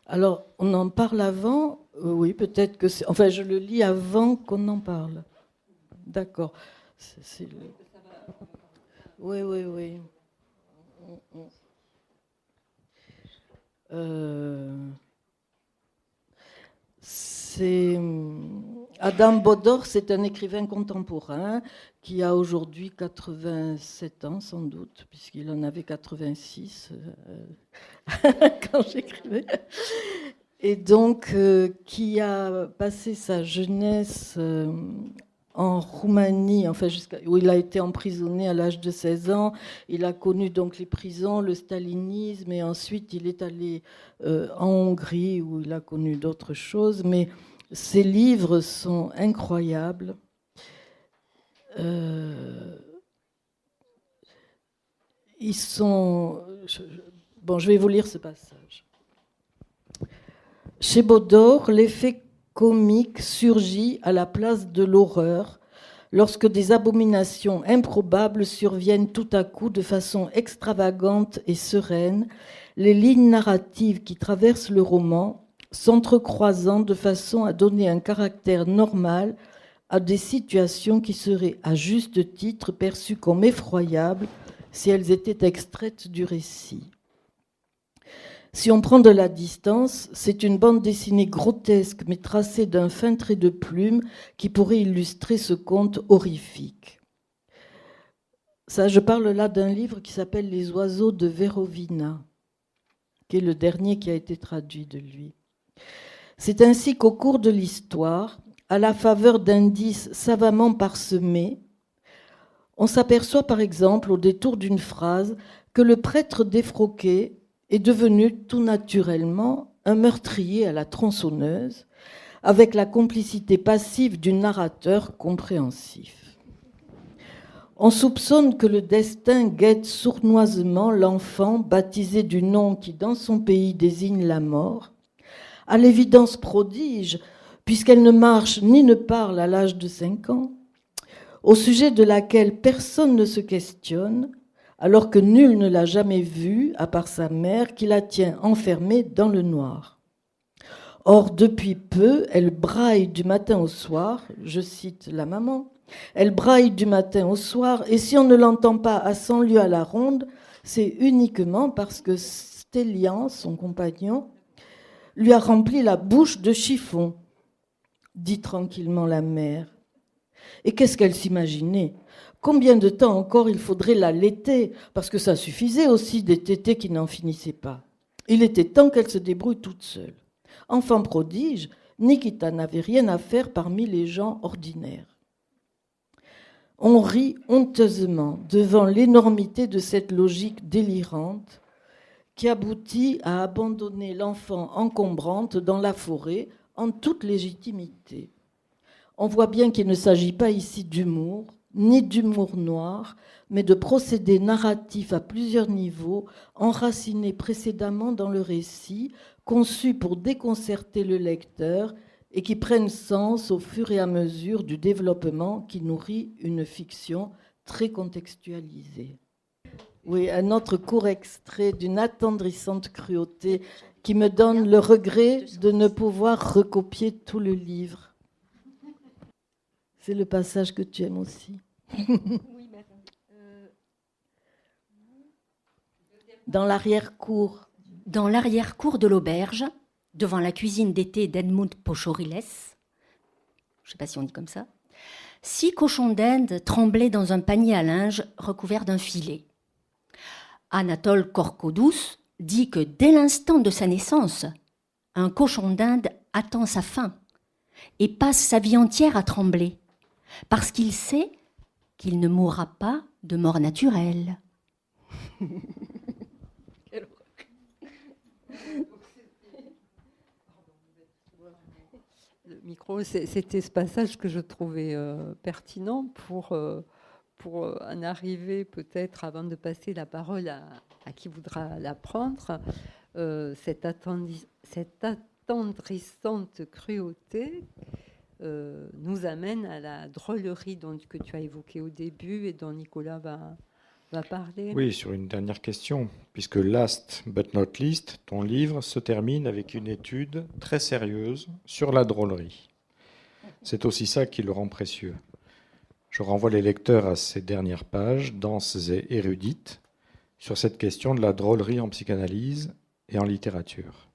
Alors on en parle avant. Oui, peut-être que c'est. Enfin, je le lis avant qu'on en parle. D'accord. Oui. C'est Adam Bodor, c'est un écrivain contemporain qui a aujourd'hui 87 ans sans doute, puisqu'il en avait 86 quand j'écrivais. Et donc qui a passé sa jeunesse en Roumanie, enfin où il a été emprisonné à l'âge de 16 ans. Il a connu donc les prisons, le stalinisme, et ensuite il est allé en Hongrie où il a connu d'autres choses. Mais ses livres sont incroyables. Ils sont... Bon, je vais vous lire ce passage. Chez Baudor, l'effet comique surgit à la place de l'horreur lorsque des abominations improbables surviennent tout à coup de façon extravagante et sereine, les lignes narratives qui traversent le roman s'entrecroisant de façon à donner un caractère normal à des situations qui seraient à juste titre perçues comme effroyables si elles étaient extraites du récit. Si on prend de la distance, c'est une bande dessinée grotesque mais tracée d'un fin trait de plume qui pourrait illustrer ce conte horrifique. Ça, je parle là d'un livre qui s'appelle Les oiseaux de Verovina, qui est le dernier qui a été traduit de lui. C'est ainsi qu'au cours de l'histoire, à la faveur d'indices savamment parsemés, on s'aperçoit par exemple au détour d'une phrase que le prêtre défroqué est devenu tout naturellement un meurtrier à la tronçonneuse, avec la complicité passive du narrateur compréhensif. On soupçonne que le destin guette sournoisement l'enfant baptisé du nom qui, dans son pays, désigne la mort, à l'évidence prodige, puisqu'elle ne marche ni ne parle à l'âge de 5 ans, au sujet de laquelle personne ne se questionne, alors que nul ne l'a jamais vue, à part sa mère, qui la tient enfermée dans le noir. Or, depuis peu, elle braille du matin au soir, je cite la maman, elle braille du matin au soir, et si on ne l'entend pas à 100 lieues à la ronde, c'est uniquement parce que Stélian, son compagnon, lui a rempli la bouche de chiffon, dit tranquillement la mère. Et qu'est-ce qu'elle s'imaginait ? Combien de temps encore il faudrait l'allaiter ? Parce que ça suffisait aussi des tétés qui n'en finissaient pas. Il était temps qu'elle se débrouille toute seule. Enfant prodige, Nikita n'avait rien à faire parmi les gens ordinaires. On rit honteusement devant l'énormité de cette logique délirante qui aboutit à abandonner l'enfant encombrante dans la forêt en toute légitimité. On voit bien qu'il ne s'agit pas ici d'humour, ni d'humour noir, mais de procédés narratifs à plusieurs niveaux, enracinés précédemment dans le récit, conçus pour déconcerter le lecteur et qui prennent sens au fur et à mesure du développement qui nourrit une fiction très contextualisée. Oui, un autre court extrait d'une attendrissante cruauté qui me donne le regret de ne pouvoir recopier tout le livre. C'est le passage que tu aimes aussi. Dans l'arrière-cour. Dans l'arrière-cour de l'auberge, devant la cuisine d'été d'Edmund Pochoriles, je ne sais pas si on dit comme ça, 6 cochons d'Inde tremblaient dans un panier à linge recouvert d'un filet. Anatole Korkodous dit que dès l'instant de sa naissance, un cochon d'Inde attend sa faim et passe sa vie entière à trembler, parce qu'il sait qu'il ne mourra pas de mort naturelle. Le micro, c'était ce passage que je trouvais pertinent pour en arriver peut-être, avant de passer la parole à qui voudra la prendre, cette attendrissante cruauté nous amène à la drôlerie que tu as évoquée au début et dont Nicolas va parler. Oui, sur une dernière question, puisque last but not least, ton livre se termine avec une étude très sérieuse sur la drôlerie. C'est aussi ça qui le rend précieux. Je renvoie les lecteurs à ces dernières pages, denses et érudites, sur cette question de la drôlerie en psychanalyse et en littérature.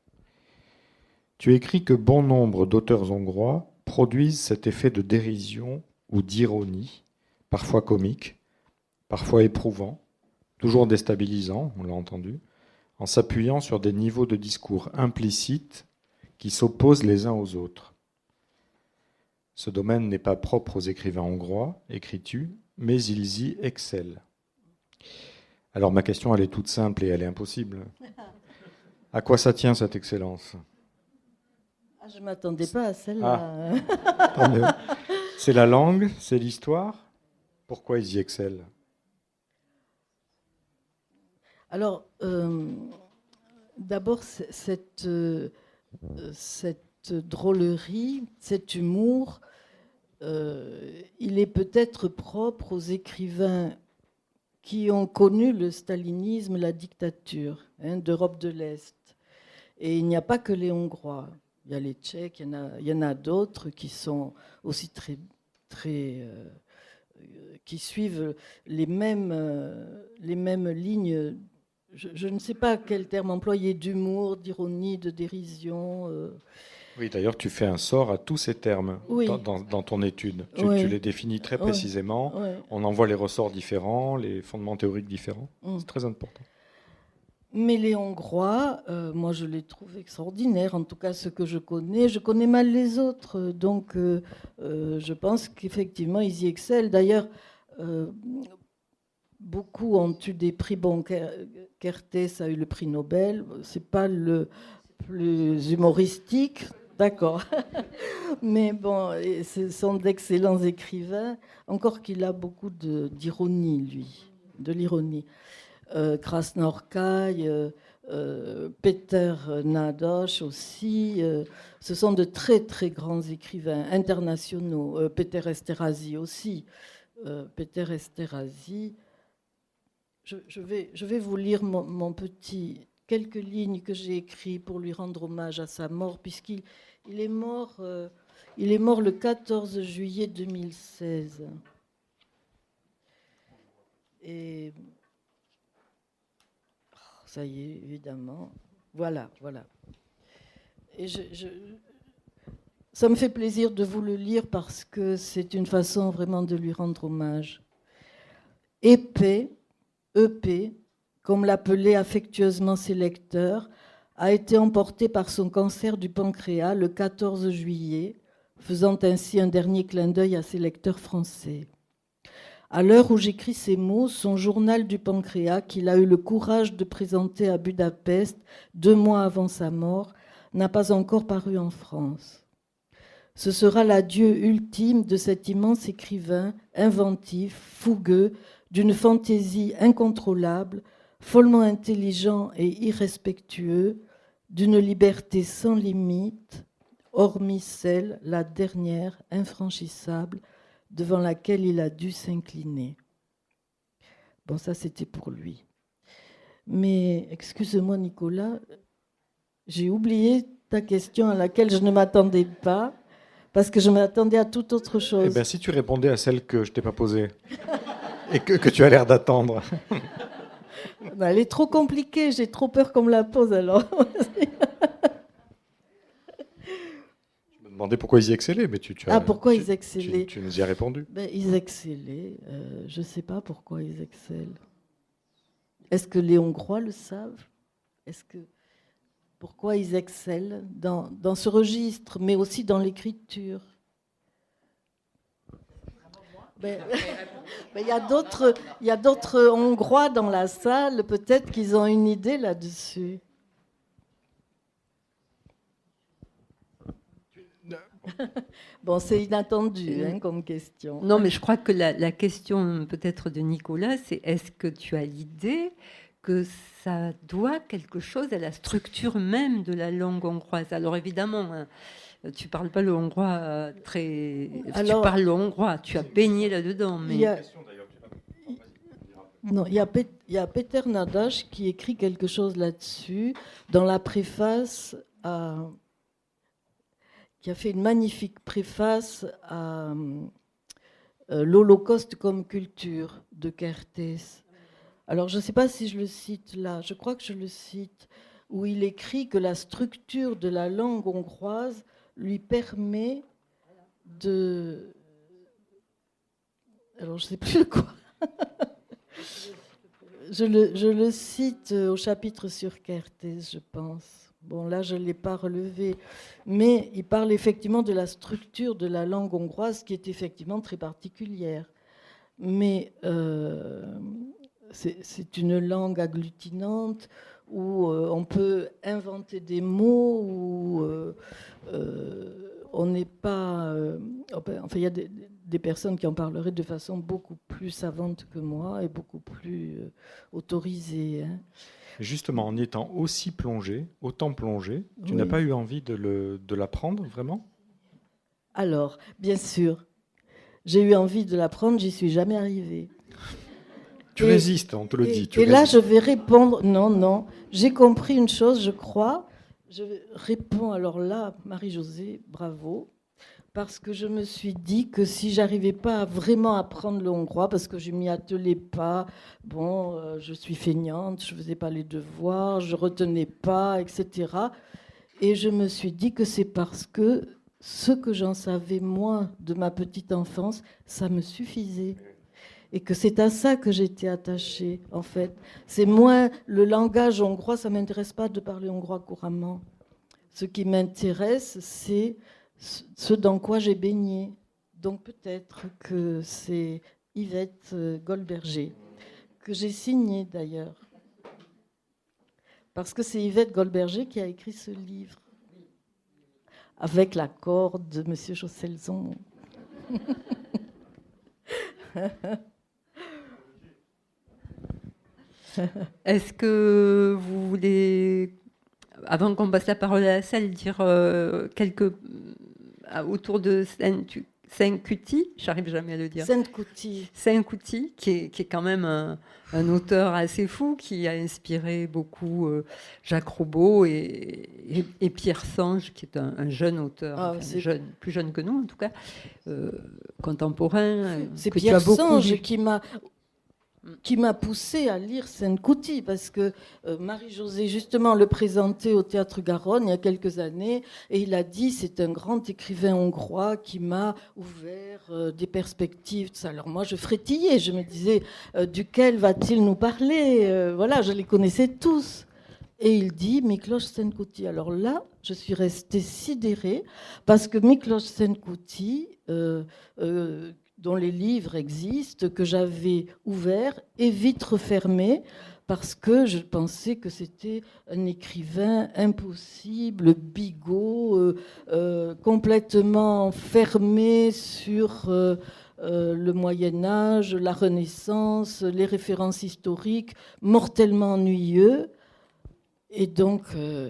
Tu écris que bon nombre d'auteurs hongrois produisent cet effet de dérision ou d'ironie, parfois comique, parfois éprouvant, toujours déstabilisant, on l'a entendu, en s'appuyant sur des niveaux de discours implicites qui s'opposent les uns aux autres. Ce domaine n'est pas propre aux écrivains hongrois, écris-tu, mais ils y excellent. Alors ma question, elle est toute simple et elle est impossible. À quoi ça tient cette excellence? Je ne m'attendais pas à celle-là. Tant mieux. C'est la langue, c'est l'histoire. Pourquoi ils y excellent? Alors, d'abord, cette drôlerie, cet humour, il est peut-être propre aux écrivains qui ont connu le stalinisme, la dictature d'Europe de l'Est. Et il n'y a pas que les Hongrois. Il y a les Tchèques, il y en a d'autres qui sont aussi très qui suivent les mêmes lignes. Je ne sais pas quel terme employer, d'humour, d'ironie, de dérision. Oui, d'ailleurs, tu fais un sort à tous ces termes dans ton étude. Tu les définis très précisément. On en voit les ressorts différents, les fondements théoriques différents. C'est très important. Mais les Hongrois, moi je les trouve extraordinaires, en tout cas ceux que je connais. Je connais mal les autres, donc je pense qu'effectivement ils y excellent. D'ailleurs, beaucoup ont eu des prix. Bon, Kertész a eu le prix Nobel, c'est pas le plus humoristique, d'accord. Mais bon, ce sont d'excellents écrivains, encore qu'il a beaucoup d'ironie, lui, de l'ironie. Krasznahorkai, Péter Nádas aussi, ce sont de très très grands écrivains internationaux. Péter Esterházy aussi. Péter Esterházy. Je vais vous lire quelques lignes que j'ai écrites pour lui rendre hommage à sa mort, puisqu'il est mort le 14 juillet 2016. Et ça y est, évidemment. Voilà. Et ça me fait plaisir de vous le lire parce que c'est une façon vraiment de lui rendre hommage. Épée, EP, comme l'appelaient affectueusement ses lecteurs, a été emporté par son cancer du pancréas le 14 juillet, faisant ainsi un dernier clin d'œil à ses lecteurs français. À l'heure où j'écris ces mots, son journal du pancréas, qu'il a eu le courage de présenter à Budapest 2 mois avant sa mort, n'a pas encore paru en France. Ce sera l'adieu ultime de cet immense écrivain, inventif, fougueux, d'une fantaisie incontrôlable, follement intelligent et irrespectueux, d'une liberté sans limite, hormis celle, la dernière, infranchissable, devant laquelle il a dû s'incliner. Bon, ça c'était pour lui. Mais excuse-moi Nicolas, j'ai oublié ta question à laquelle je ne m'attendais pas, parce que je m'attendais à toute autre chose. Eh bien, si tu répondais à celle que je ne t'ai pas posée, et que tu as l'air d'attendre. Ben, elle est trop compliquée, j'ai trop peur qu'on me la pose alors. Je me demandais pourquoi ils y excellaient, mais pourquoi ils excellaient? Tu nous y as répondu. Ben, ils excellaient, je ne sais pas pourquoi ils excellent. Est-ce que les Hongrois le savent? Pourquoi ils excellent dans ce registre, mais aussi dans l'écriture? Il y a d'autres Hongrois dans la salle, peut-être qu'ils ont une idée là-dessus. Bon, c'est inattendu comme question. Non, mais je crois que la question peut-être de Nicolas, c'est est-ce que tu as l'idée que ça doit quelque chose à la structure même de la langue hongroise? Alors évidemment, tu parles pas le hongrois tu parles le hongrois, tu as baigné là-dedans. Mais... Il y a Péter Nádas qui écrit quelque chose là-dessus dans la préface qui a fait une magnifique préface à l'Holocauste comme culture de Kertész. Alors, je ne sais pas si je le cite là, je crois que je le cite, où il écrit que la structure de la langue hongroise lui permet de... Alors, je ne sais plus quoi. Je le cite au chapitre sur Kertész, je pense. Bon, là, je ne l'ai pas relevé. Mais il parle effectivement de la structure de la langue hongroise qui est effectivement très particulière. Mais c'est une langue agglutinante où on peut inventer des mots, où on n'est pas... enfin, il y a des personnes qui en parleraient de façon beaucoup plus savante que moi et beaucoup plus autorisée. Hein. Justement, en y étant autant plongé, tu n'as Oui. pas eu envie de l'apprendre, vraiment? Alors, bien sûr, j'ai eu envie de l'apprendre, j'y suis jamais arrivée. Tu résistes, on te le dit. Et là, je vais répondre, non, j'ai compris une chose, je crois. Je réponds alors là, Marie-Josée, bravo, parce que je me suis dit que si j'arrivais pas à vraiment apprendre le hongrois, parce que je m'y attelais pas, bon, je suis feignante, je faisais pas les devoirs, je retenais pas, etc. Et je me suis dit que c'est parce que ce que j'en savais moins de ma petite enfance, ça me suffisait. Et que c'est à ça que j'étais attachée, en fait. C'est moins le langage hongrois, ça ne m'intéresse pas de parler hongrois couramment. Ce qui m'intéresse, c'est ce dans quoi j'ai baigné. Donc peut-être que c'est Yvette Goldberger, que j'ai signé d'ailleurs. Parce que c'est Yvette Goldberger qui a écrit ce livre, avec l'accord de M. Chausselzon. Est-ce que vous voulez, avant qu'on passe la parole à la salle, dire quelques autour de Saint-Cuti, j'arrive jamais à le dire. Saint-Cuti, qui est quand même un auteur assez fou, qui a inspiré beaucoup Jacques Roubaud et Pierre Sange, qui est un jeune auteur, plus jeune que nous en tout cas, contemporain. C'est Pierre Sange qui m'a poussé à lire Saint-Cuti, parce que Marie-Josée, justement, le présentait au Théâtre Garonne il y a quelques années, et il a dit c'est un grand écrivain hongrois qui m'a ouvert des perspectives. Alors moi, je frétillais, je me disais duquel va-t-il nous parler? Voilà, je les connaissais tous. Et il dit Miklos Saint-Cuti. Alors là, je suis restée sidérée, parce que Miklos Saint-Cuti, dont les livres existent, que j'avais ouvert et vite refermé, parce que je pensais que c'était un écrivain impossible, bigot, complètement fermé sur le Moyen-Âge, la Renaissance, les références historiques, mortellement ennuyeux. Et donc,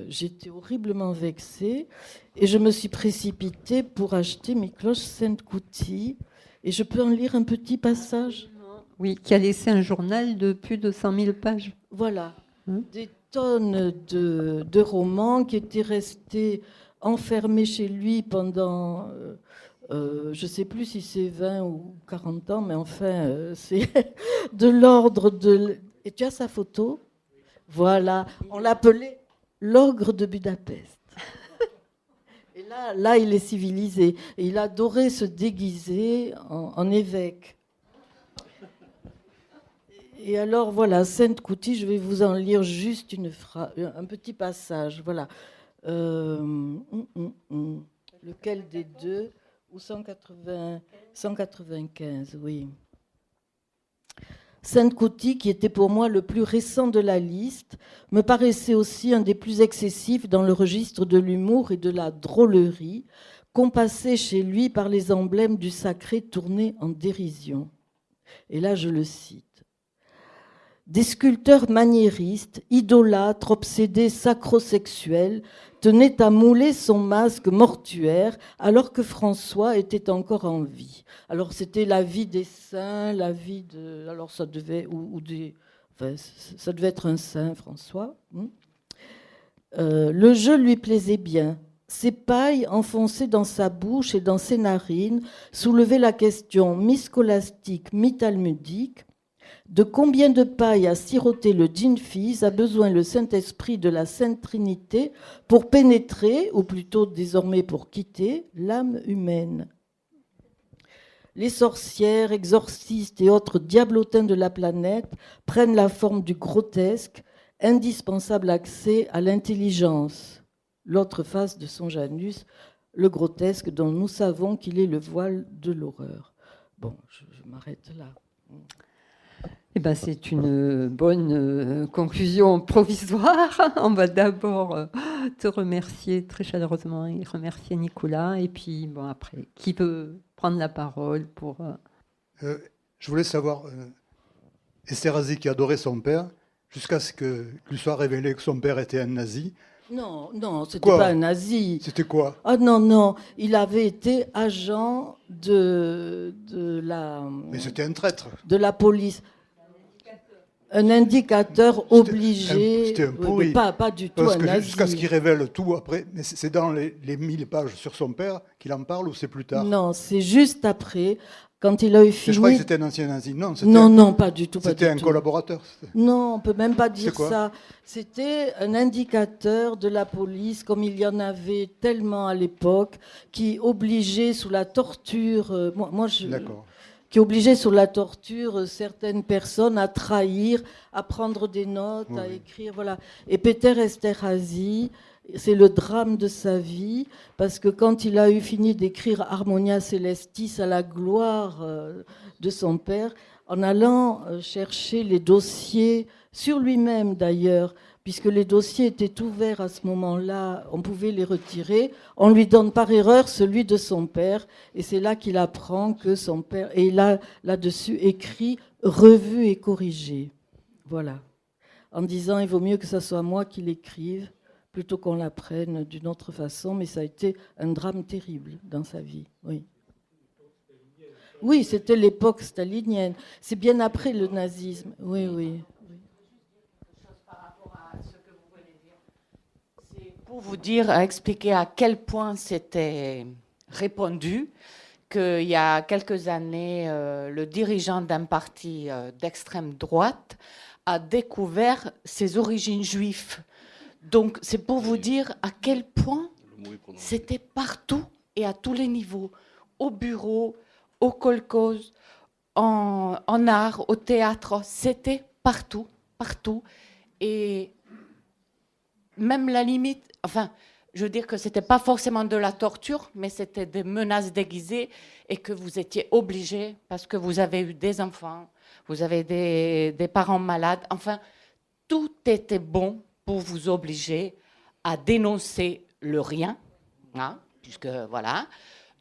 j'étais horriblement vexée, et je me suis précipitée pour acheter Miklos Saint-Cuti. Et je peux en lire un petit passage? Oui, qui a laissé un journal de plus de 100 000 pages. Voilà, des tonnes de romans qui étaient restés enfermés chez lui pendant, je ne sais plus si c'est 20 ou 40 ans, mais enfin, c'est de l'ordre de... Et tu as sa photo? Voilà, on l'appelait l'ogre de Budapest. Et là, il est civilisé. Et il adorait se déguiser en évêque. Et alors, voilà, Saint-Cuti, je vais vous en lire juste un petit passage. Voilà. Lequel des deux? Ou 195, oui. Saint-Cuti, qui était pour moi le plus récent de la liste, me paraissait aussi un des plus excessifs dans le registre de l'humour et de la drôlerie, compassé chez lui par les emblèmes du sacré tournés en dérision. Et là, je le cite. Des sculpteurs maniéristes, idolâtres, obsédés sacrosexuels, tenaient à mouler son masque mortuaire alors que François était encore en vie. Alors c'était la vie des saints, la vie de... Alors ça devait... Enfin, ça devait être un saint, François. Le jeu lui plaisait bien. Ses pailles enfoncées dans sa bouche et dans ses narines soulevaient la question mi-scolastique, mi-talmudique. De combien de pailles à siroter le gin-fizz a besoin le Saint-Esprit de la Sainte Trinité pour pénétrer, ou plutôt désormais pour quitter, l'âme humaine? Les sorcières, exorcistes et autres diablotins de la planète prennent la forme du grotesque, indispensable accès à l'intelligence. l'autre face de son Janus, le grotesque dont nous savons qu'il est le voile de l'horreur. Bon, je m'arrête là. Eh ben, c'est une bonne conclusion provisoire. On va d'abord te remercier très chaleureusement et remercier Nicolas. Et puis, bon, après, qui veut prendre la parole pour... Je voulais savoir, Esterhazy qui adorait son père, jusqu'à ce que lui soit révélé que son père était un nazi. Non, c'était Quoi? pas un nazi. C'était quoi? Ah non, il avait été agent de la... Mais c'était un traître. De la police. Un indicateur obligé. C'était un Oui, pourri. mais pas du tout Parce un que nazi. jusqu'à ce qu'il révèle tout après. Mais c'est dans les 1000 pages sur son père qu'il en parle ou c'est plus tard? Non, c'est juste après, quand il a eu fini... Je croyais que c'était un ancien nazi. Non, Non, pas du tout. C'était un collaborateur. Non, on peut même pas dire quoi? ça. C'était un indicateur de la police, comme il y en avait tellement à l'époque, qui obligeait sous la torture... D'accord. Qui obligeait sous la torture certaines personnes à trahir, à prendre des notes, à écrire, voilà. Et Péter Esterhazy, c'est le drame de sa vie, parce que quand il a eu fini d'écrire Harmonia Celestis à la gloire de son père, en allant chercher les dossiers, sur lui-même d'ailleurs, puisque les dossiers étaient ouverts à ce moment-là, on pouvait les retirer. On lui donne par erreur celui de son père, et c'est là qu'il apprend que son père, et il a là-dessus écrit revu et corrigé. Voilà. En disant, il vaut mieux que ce soit moi qui l'écrive, plutôt qu'on l'apprenne d'une autre façon, mais ça a été un drame terrible dans sa vie. Oui. Oui, c'était l'époque stalinienne. C'est bien après le nazisme. Oui. Pour vous dire, expliquer à quel point c'était répandu qu'il y a quelques années, le dirigeant d'un parti d'extrême droite a découvert ses origines juives. Donc, c'est pour vous dire à quel point c'était partout et à tous les niveaux, au bureau, au kolkhoz, en art, au théâtre, c'était partout. Et même la limite, enfin, je veux dire que c'était pas forcément de la torture, mais c'était des menaces déguisées et que vous étiez obligé, parce que vous avez eu des enfants, vous avez des parents malades, enfin, tout était bon pour vous obliger à dénoncer le rien, hein, puisque voilà,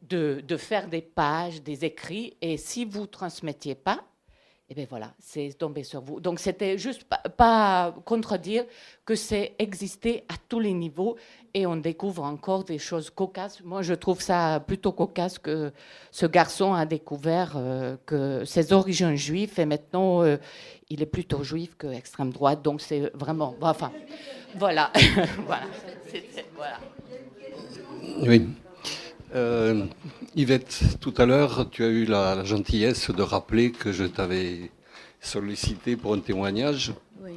de faire des pages, des écrits, et si vous transmettiez pas, et bien voilà, c'est tombé sur vous. Donc c'était juste pas contredire que c'est existé à tous les niveaux et on découvre encore des choses cocasses. Moi, je trouve ça plutôt cocasse que ce garçon a découvert que ses origines juives et maintenant il est plutôt juif qu'extrême droite. Donc c'est vraiment... Enfin, voilà. Voilà. Oui. Yvette, tout à l'heure, tu as eu la gentillesse de rappeler que je t'avais sollicité pour un témoignage. Oui.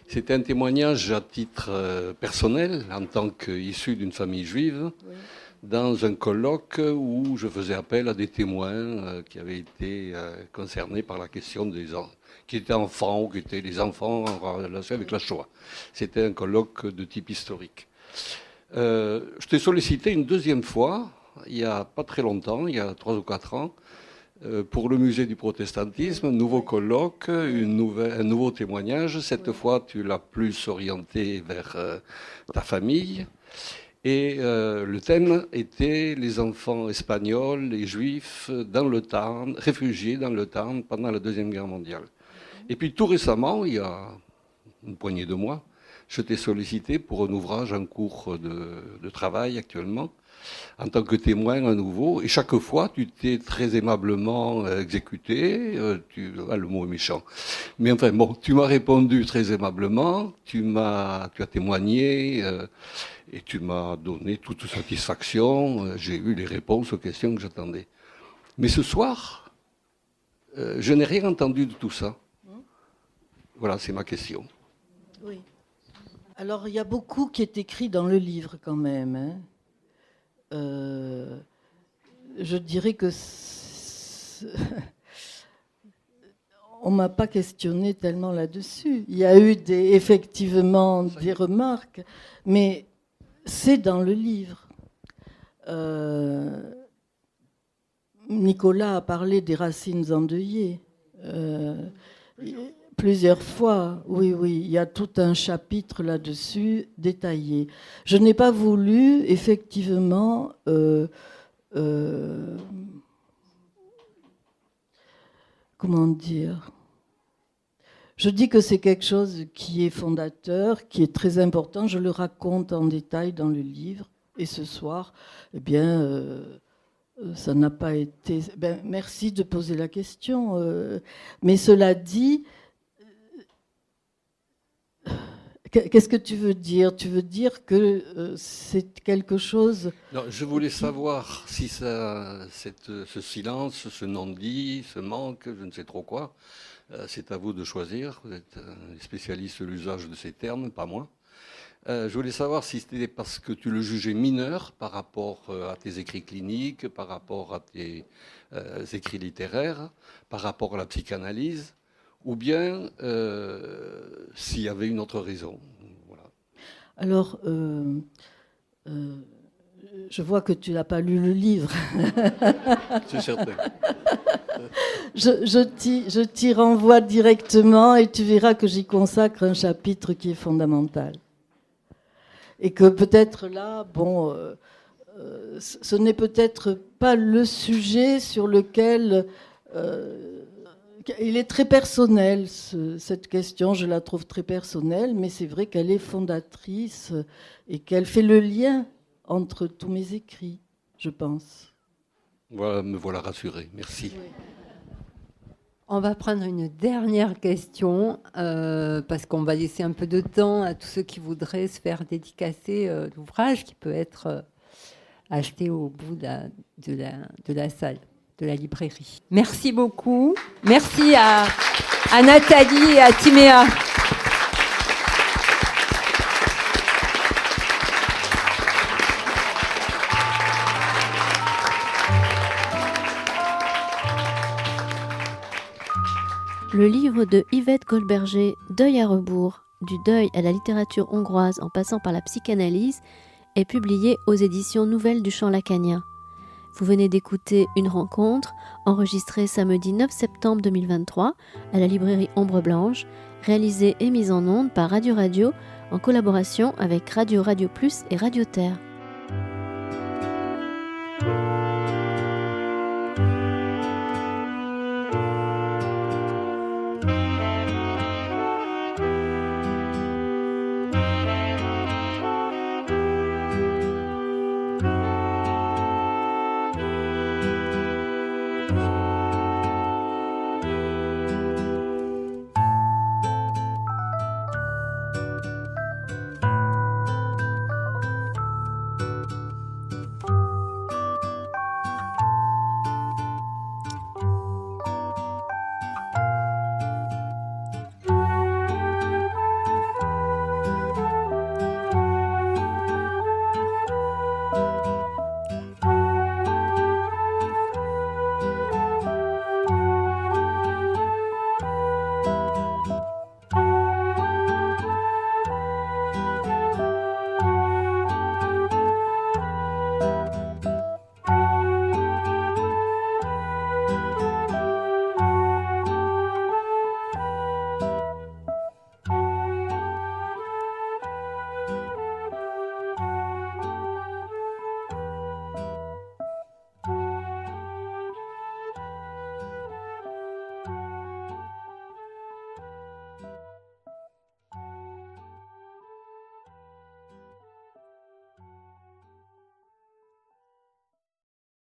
C'était un témoignage à titre personnel, en tant qu'issu d'une famille juive, dans un colloque où je faisais appel à des témoins qui avaient été concernés par la question qui étaient enfants ou qui étaient des enfants en relation avec la Shoah. C'était un colloque de type historique. Je t'ai sollicité une deuxième fois, il n'y a pas très longtemps, il y a 3 ou 4 ans, pour le musée du protestantisme, un nouveau colloque, un nouveau témoignage. Cette fois, tu l'as plus orienté vers ta famille. Et le thème était les enfants espagnols et juifs dans le Tarn, réfugiés dans le Tarn pendant la Deuxième Guerre mondiale. Et puis tout récemment, il y a une poignée de mois, je t'ai sollicité pour un ouvrage en cours de travail actuellement, en tant que témoin à nouveau, et chaque fois, tu t'es très aimablement exécuté, le mot est méchant, mais enfin bon, tu m'as répondu très aimablement, tu as témoigné, et tu m'as donné toute satisfaction, j'ai eu les réponses aux questions que j'attendais. Mais ce soir, je n'ai rien entendu de tout ça. Voilà, c'est ma question. Oui. Alors, il y a beaucoup qui est écrit dans le livre quand même, hein. Je dirais que on m'a pas questionné tellement là-dessus. Il y a eu effectivement des remarques, mais c'est dans le livre. Nicolas a parlé des racines endeuillées. Plusieurs fois, oui, il y a tout un chapitre là-dessus détaillé. Je n'ai pas voulu, effectivement, comment dire ? Je dis que c'est quelque chose qui est fondateur, qui est très important. Je le raconte en détail dans le livre. Et ce soir, eh bien, ça n'a pas été... Ben, merci de poser la question. Mais cela dit, qu'est-ce que tu veux dire ? Tu veux dire que c'est quelque chose... Non, je voulais savoir si ce silence, ce non-dit, ce manque, je ne sais trop quoi, c'est à vous de choisir. Vous êtes spécialiste de l'usage de ces termes, pas moi. Je voulais savoir si c'était parce que tu le jugeais mineur par rapport à tes écrits cliniques, par rapport à tes écrits littéraires, par rapport à la psychanalyse, ou bien s'il y avait une autre raison. Voilà. Alors, je vois que tu n'as pas lu le livre. C'est certain. Je t'y renvoie directement et tu verras que j'y consacre un chapitre qui est fondamental. Et que peut-être là, bon, ce n'est peut-être pas le sujet sur lequel... il est très personnel, cette question, je la trouve très personnelle, mais c'est vrai qu'elle est fondatrice et qu'elle fait le lien entre tous mes écrits, je pense. Voilà, me voilà rassuré, merci. Oui. On va prendre une dernière question, parce qu'on va laisser un peu de temps à tous ceux qui voudraient se faire dédicacer l'ouvrage qui peut être acheté au bout de la salle, de la librairie. Merci beaucoup. Merci à Nathalie et à Timéa. Le livre de Yvette Goldberger, Deuil à rebours, du deuil à la littérature hongroise en passant par la psychanalyse, est publié aux éditions Nouvelles du Champ Lacanien. Vous venez d'écouter une rencontre enregistrée samedi 9 septembre 2023 à la librairie Ombre Blanche, réalisée et mise en onde par Radio Radio en collaboration avec Radio Radio Plus et Radio Terre.